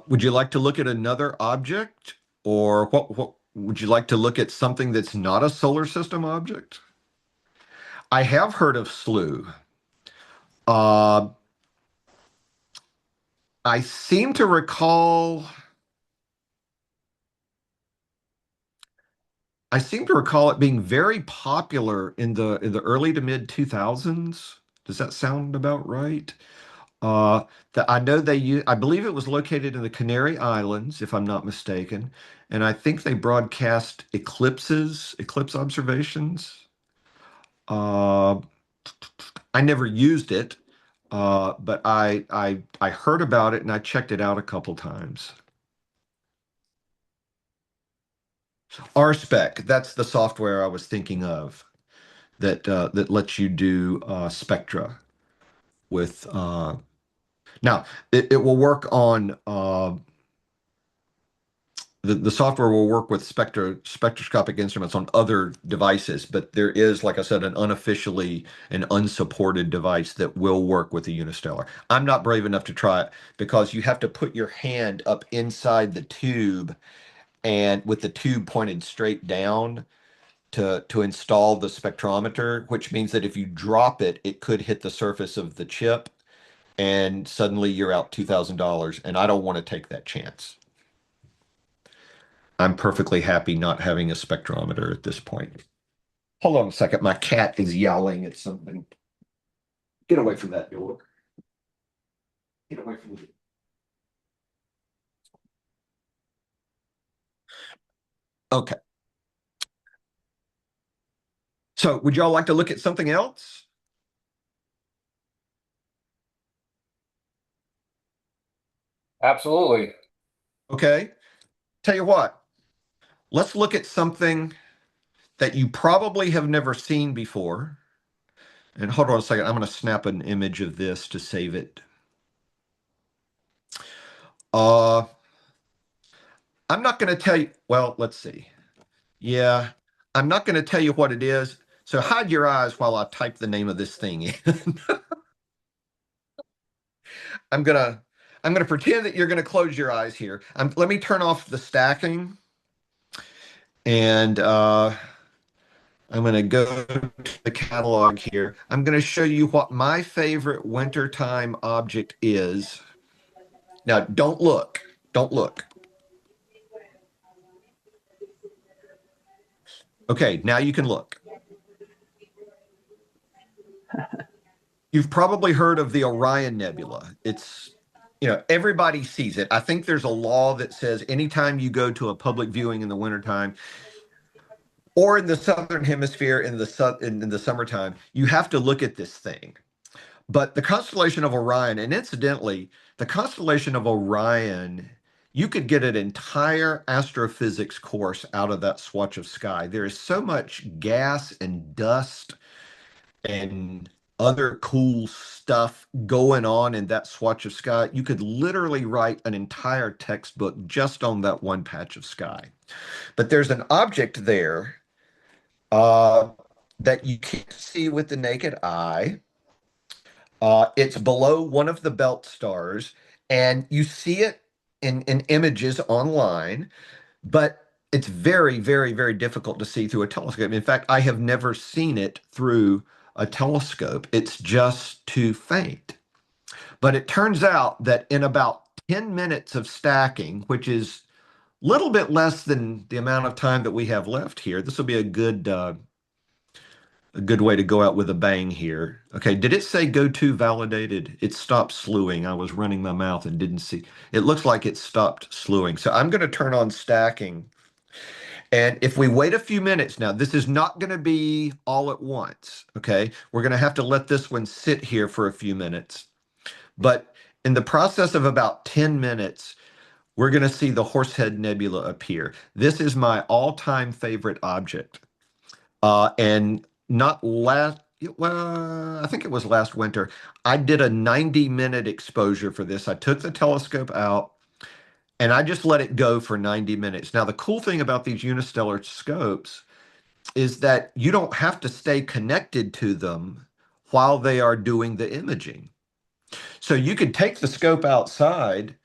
Would you like to look at another object? Or what would you like to look at something that's not a solar system object? I have heard of SLU. Uh, I seem to recall it being very popular in the early to mid 2000s. Does that sound about right? Uh, that I know I believe it was located in the Canary Islands, if I'm not mistaken, and I think they broadcast eclipse observations. Uh, I never used it, but I heard about it and I checked it out a couple times. RSpec, that's the software I was thinking of that lets you do spectra with now it will work on the software will work with spectroscopic instruments on other devices, but there is, like I said, an unsupported device that will work with the Unistellar. I'm not brave enough to try it because you have to put your hand up inside the tube and with the tube pointed straight down to install the spectrometer, which means that if you drop it, it could hit the surface of the chip and suddenly you're out $2,000, and I don't want to take that chance. I'm perfectly happy not having a spectrometer at this point. Hold on a second. My cat is yowling at something. Get away from that door. Get away from the Okay. So would y'all like to look at something else? Absolutely. Okay. Tell you what, let's look at something that you probably have never seen before. And hold on a second. I'm going to snap an image of this to save it. Uh, I'm not going to tell you. Well, let's see. Yeah, I'm not going to tell you what it is. So hide your eyes while I type the name of this thing in. I'm gonna I'm gonna pretend that you're gonna close your eyes here. Let me turn off the stacking, and I'm gonna go to the catalog here. I'm gonna show you what my favorite wintertime object is. Now, don't look. Don't look. Okay, now you can look. You've probably heard of the Orion Nebula. Everybody sees it. I think there's a law that says anytime you go to a public viewing in the wintertime, or in the southern hemisphere in the summertime, you have to look at this thing. But the constellation of Orion, and incidentally, the constellation of Orion, you could get an entire astrophysics course out of that swatch of sky. There is so much gas and dust and other cool stuff going on in that swatch of sky. You could literally write an entire textbook just on that one patch of sky. But there's an object there uh, that you can't see with the naked eye. It's below one of the belt stars, and you see it in images online, but it's very, very, very difficult to see through a telescope. In fact, I have never seen it through a telescope. It's just too faint. But it turns out that in about 10 minutes of stacking, which is a little bit less than the amount of time that we have left here, this will be a good way to go out with a bang here. Okay, did it say go to validated? It stopped slewing. I was running my mouth and didn't see. It looks like it stopped slewing. So I'm going to turn on stacking. And if we wait a few minutes now, this is not going to be all at once. Okay, we're going to have to let this one sit here for a few minutes. But in the process of about 10 minutes, we're going to see the Horsehead Nebula appear. This is my all-time favorite object. And not last, well, I think it was last winter. I did a 90-minute exposure for this. I took the telescope out and I just let it go for 90 minutes. Now, the cool thing about these unistellar scopes is that you don't have to stay connected to them while they are doing the imaging. So you could take the scope outside,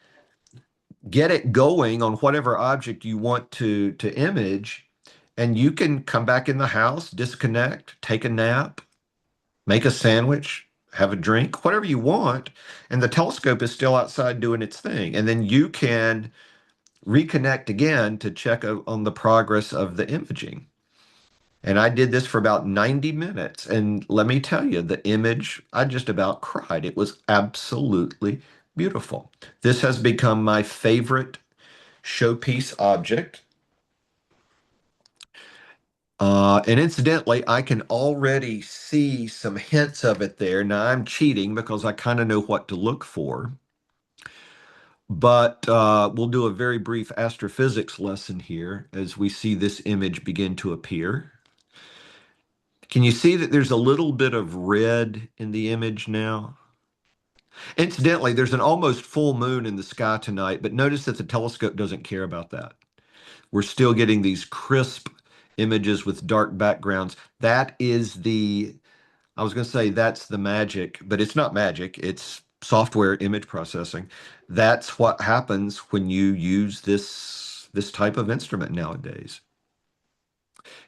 get it going on whatever object you want to image, and you can come back in the house, disconnect, take a nap, make a sandwich, have a drink, whatever you want, and the telescope is still outside doing its thing. And then you can reconnect again to check on the progress of the imaging. And I did this for about 90 minutes. And let me tell you, the image, I just about cried. It was absolutely beautiful. This has become my favorite showpiece object. And incidentally, I can already see some hints of it there. Now I'm cheating because I kind of know what to look for. but we'll do a very brief astrophysics lesson here as we see this image begin to appear. Can you see that there's a little bit of red in the image now? Incidentally, there's an almost full moon in the sky tonight, but notice that the telescope doesn't care about that. We're still getting these crisp images with dark backgrounds. That is I was going to say that's the magic, but it's not magic. It's software image processing. That's what happens when you use this type of instrument nowadays.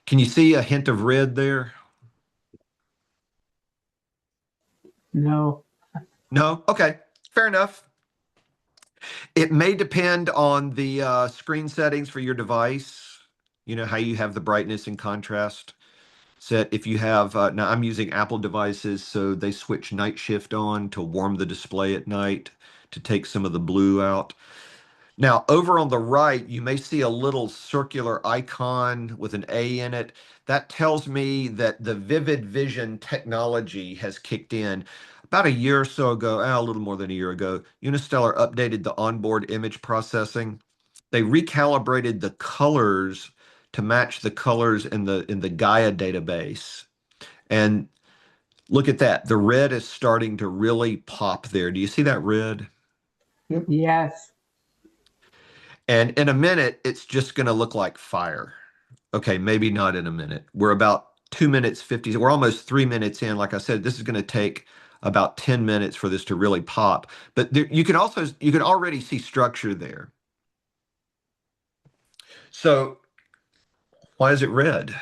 Can you see a hint of red there? No. No? Okay, fair enough. It may depend on the screen settings for your device. You know, how you have the brightness and contrast set. If you have, now I'm using Apple devices, so they switch night shift on to warm the display at night to take some of the blue out. Now, over on the right, you may see a little circular icon with an A in it. That tells me that the Vivid Vision technology has kicked in. About a year or so ago, a little more than a year ago, Unistellar updated the onboard image processing. They recalibrated the colors to match the colors in the Gaia database. And look at that. The red is starting to really pop there. Do you see that red? Yep. Yes. And in a minute, it's just going to look like fire. Okay, maybe not in a minute. We're about 2 minutes 50. We're almost 3 minutes in. Like I said, this is going to take about 10 minutes for this to really pop. But there, you can already see structure there. So why is it red?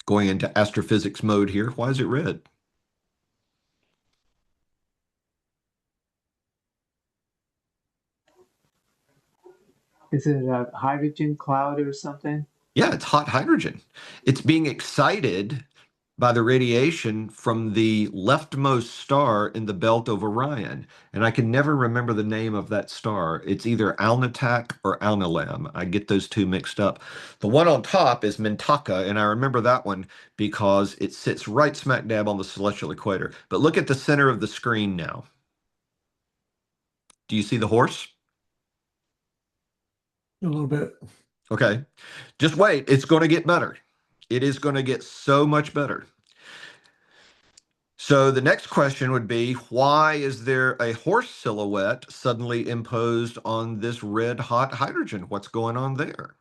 Going into astrophysics mode here. Why is it red? Is it a hydrogen cloud or something? Yeah, it's hot hydrogen. It's being excited by the radiation from the leftmost star in the belt of Orion. And I can never remember the name of that star. It's either Alnitak or Alnilam. I get those two mixed up. The one on top is Mintaka, and I remember that one because it sits right smack dab on the celestial equator. But look at the center of the screen now. Do you see the horse? A little bit. Okay. Just wait. It's going to get better. It is going to get so much better. So the next question would be, why is there a horse silhouette suddenly imposed on this red hot hydrogen? What's going on there?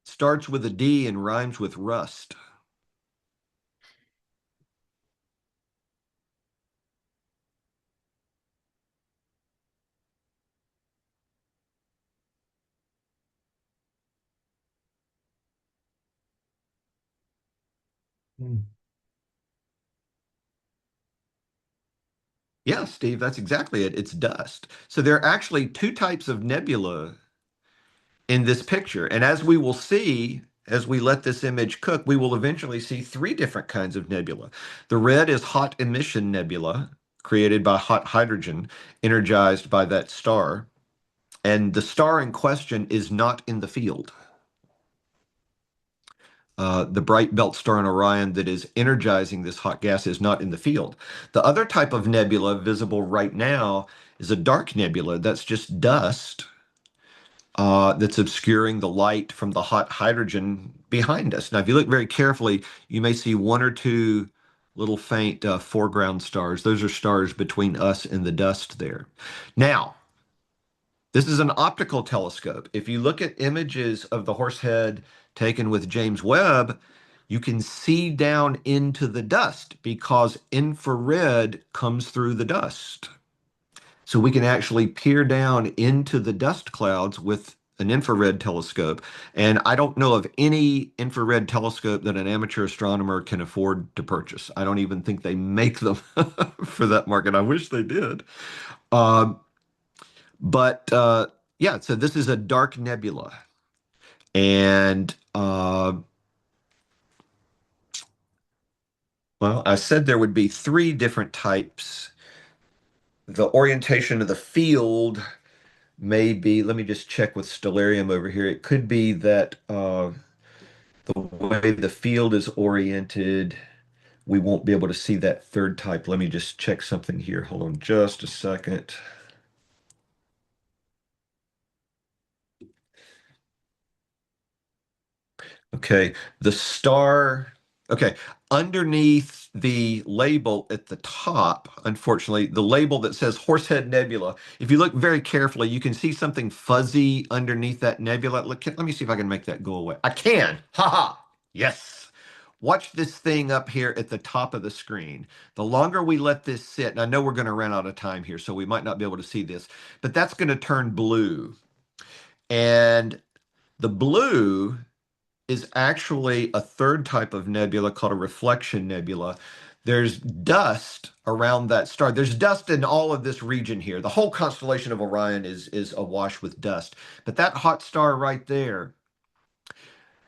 Starts with a D and rhymes with rust. Yeah, Steve, that's exactly it. It's dust. So there are actually two types of nebula in this picture. And as we will see, as we let this image cook, we will eventually see three different kinds of nebula. The red is hot emission nebula, created by hot hydrogen, energized by that star. And the star in question is not in the field. The bright belt star in Orion that is energizing this hot gas is not in the field. The other type of nebula visible right now is a dark nebula that's just dust that's obscuring the light from the hot hydrogen behind us. Now, if you look very carefully, you may see one or two little faint foreground stars. Those are stars between us and the dust there. Now, this is an optical telescope. If you look at images of the Horsehead taken with James Webb, you can see down into the dust because infrared comes through the dust. So we can actually peer down into the dust clouds with an infrared telescope. And I don't know of any infrared telescope that an amateur astronomer can afford to purchase. I don't even think they make them for that market. I wish they did. Um, but yeah, so this is a dark nebula. And well, I said there would be three different types. The orientation of the field may be, let me just check with Stellarium over here. It could be that the way the field is oriented, we won't be able to see that third type. Let me just check something here. Hold on just a second. Okay, the star. Okay, underneath the label at the top, unfortunately, the label that says Horsehead Nebula, if you look very carefully, you can see something fuzzy underneath that nebula. Look, let me see if I can make that go away. I can. Ha ha. Yes. Watch this thing up here at the top of the screen. The longer we let this sit, and I know we're going to run out of time here, so we might not be able to see this, but that's going to turn blue. And the blue is actually a third type of nebula called a reflection nebula. There's dust around that star. There's dust in all of this region here. The whole constellation of Orion is awash with dust. But that hot star right there,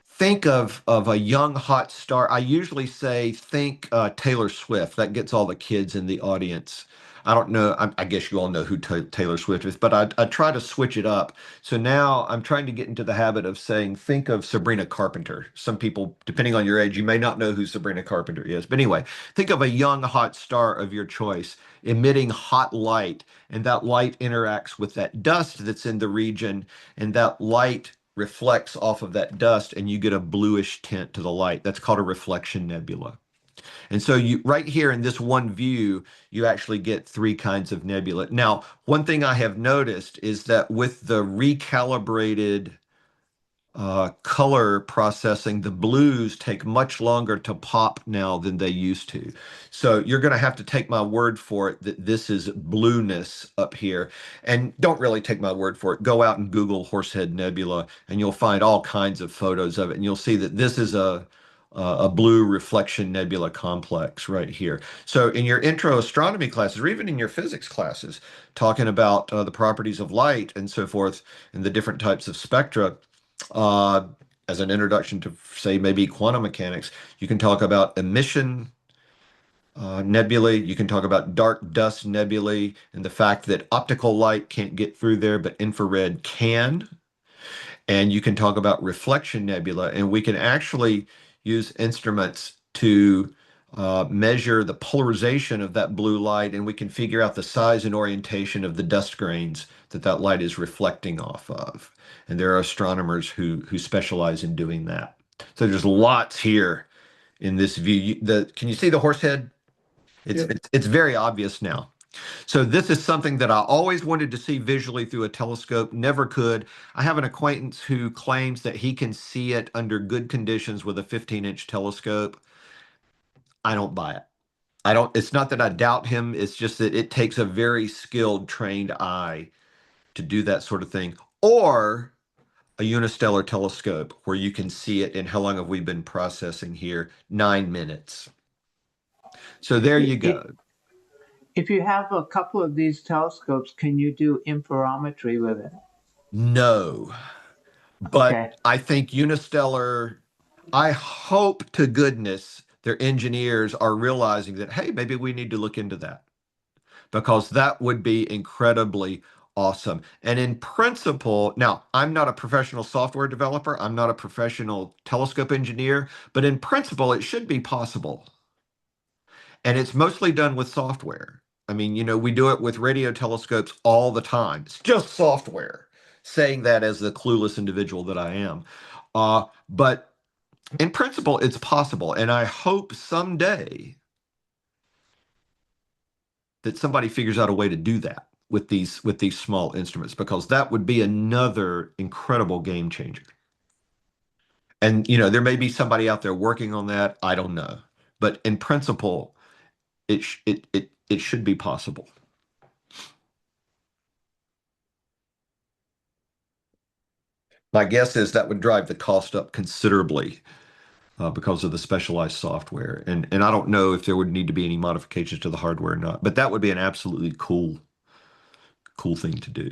think of a young hot star. I usually say think Taylor Swift. That gets all the kids in the audience. I don't know. I guess you all know who Taylor Swift is, but I try to switch it up. So now I'm trying to get into the habit of saying think of Sabrina Carpenter. Some people, depending on your age, you may not know who Sabrina Carpenter is. But anyway, think of a young hot star of your choice emitting hot light, and that light interacts with that dust that's in the region, and that light reflects off of that dust and you get a bluish tint to the light. That's called a reflection nebula. And so you right here in this one view, you actually get three kinds of nebula. Now, one thing I have noticed is that with the recalibrated color processing, the blues take much longer to pop now than they used to. So you're going to have to take my word for it that this is blueness up here. And don't really take my word for it. Go out and Google Horsehead Nebula, and you'll find all kinds of photos of it. And you'll see that this is a blue reflection nebula complex right here. So in your intro astronomy classes, or even in your physics classes, talking about the properties of light and so forth, and the different types of spectra, uh, as an introduction to, say, maybe quantum mechanics, you can talk about emission nebulae, you can talk about dark dust nebulae, and the fact that optical light can't get through there, but infrared can. And you can talk about reflection nebula, and we can actually use instruments to measure the polarization of that blue light, and we can figure out the size and orientation of the dust grains that that light is reflecting off of. And there are astronomers who specialize in doing that. So there's lots here in this view. Can you see the horse head? It's, Yeah. it's very obvious now. So this is something that I always wanted to see visually through a telescope, never could. I have an acquaintance who claims that he can see it under good conditions with a 15-inch telescope. I don't buy it. I don't, it's not that I doubt him, it's just that it takes a very skilled, trained eye to do that sort of thing. Or a unistellar telescope where you can see it in how long have we been processing here? 9 minutes. So there you It, go. if you have a couple of these telescopes, can you do interferometry with it? No. But Okay. I think Unistellar, I hope to goodness their engineers are realizing that, hey, maybe we need to look into that because that would be incredibly awesome. And in principle, now I'm not a professional software developer, I'm not a professional telescope engineer, but in principle, it should be possible. And it's mostly done with software. I mean, we do it with radio telescopes all the time. It's just software. Saying that as the clueless individual that I am. But in principle, it's possible. And I hope someday that somebody figures out a way to do that with these small instruments, because that would be another incredible game changer. And there may be somebody out there working on that. I don't know. But in principle, it should be possible. My guess is that would drive the cost up considerably because of the specialized software. And I don't know if there would need to be any modifications to the hardware or not, but that would be an absolutely cool thing to do.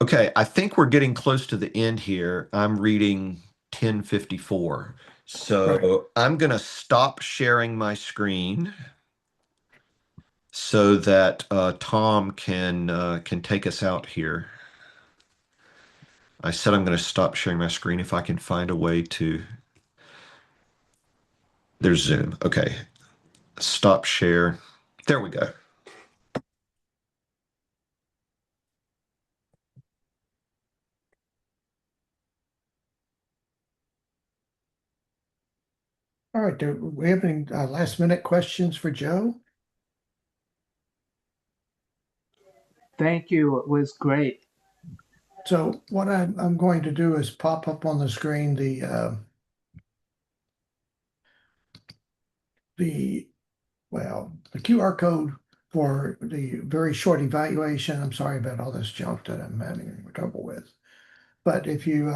Okay, I think we're getting close to the end here. I'm reading 10:54. Right. So I'm going to stop sharing my screen so that Tom can take us out here. I said I'm going to stop sharing my screen if I can find a way to. There's Zoom. Okay. Stop share. There we go. All right, do we have any last minute questions for Joe? Thank you. It was great. So what I'm going to do is pop up on the screen the the QR code for the very short evaluation. I'm sorry about all this junk that I'm having trouble with. But if you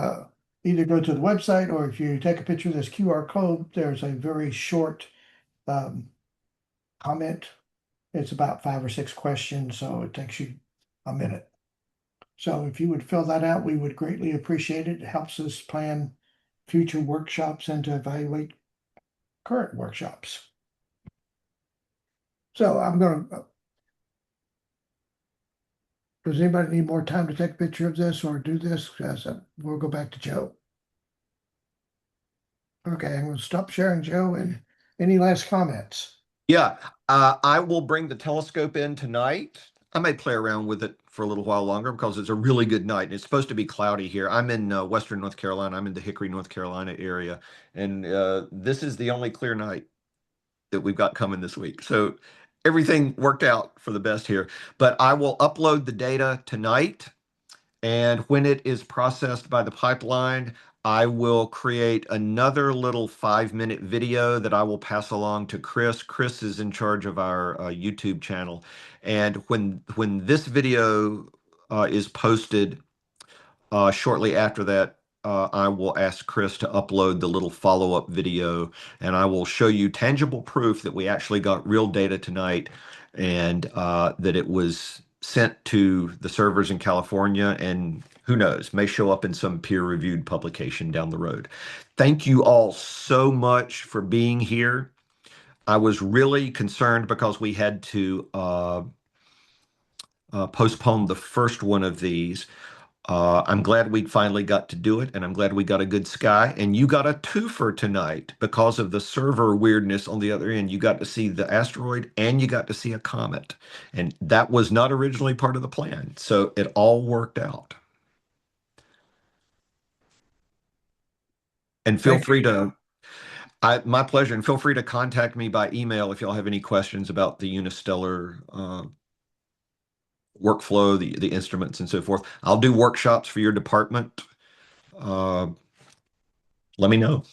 either go to the website or if you take a picture of this QR code, there's a very short um, comment. It's about 5 or 6 questions, so it takes you a minute. So if you would fill that out, we would greatly appreciate it. It helps us plan future workshops and to evaluate current workshops. So I'm going to, does anybody need more time to take a picture of this or do this? We'll go back to Joe. Okay, I'm going to stop sharing, Joe. And any last comments? Yeah, I will bring the telescope in tonight. I may play around with it for a little while longer because it's a really good night. And it's supposed to be cloudy here. I'm in Western North Carolina. I'm in the Hickory, North Carolina area. And this is the only clear night that we've got coming this week. So everything worked out for the best here. But I will upload the data tonight. And when it is processed by the pipeline, I will create another little 5-minute video that I will pass along to Chris. Chris is in charge of our YouTube channel. And when this video is posted shortly after that, I will ask Chris to upload the little follow-up video, and I will show you tangible proof that we actually got real data tonight and that it was sent to the servers in California, and who knows, may show up in some peer-reviewed publication down the road. Thank you all so much for being here. I was really concerned because we had to postpone the first one of these. I'm glad we finally got to do it, and I'm glad we got a good sky. And you got a twofer tonight because of the server weirdness on the other end. You got to see the asteroid and you got to see a comet. And that was not originally part of the plan. So it all worked out. And feel Thank free to, my pleasure, and feel free to contact me by email if y'all have any questions about the Unistellar workflow, the instruments, and so forth. I'll do workshops for your department. Uh, Let me know.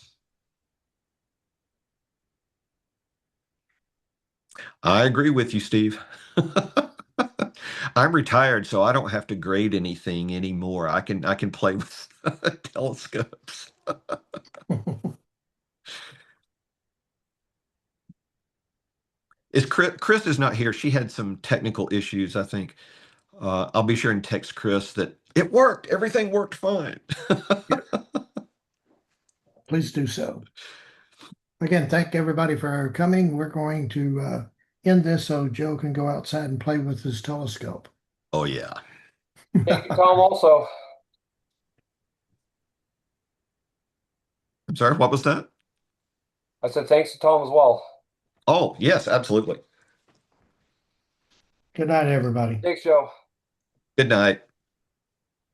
I agree with you, Steve. I'm retired, so I don't have to grade anything anymore. I can play with telescopes. you. Is Chris is not here. She had some technical issues, I think. I'll be sure and text Chris that it worked. Everything worked fine. Yeah, please do so. Again, thank everybody for coming. We're going to end this so Joe can go outside and play with his telescope. Oh yeah. Thank you, Tom, also. I'm sorry, what was that? I said thanks to Tom as well. Oh, yes, absolutely. Good night, everybody. Thanks, Joe. Good night.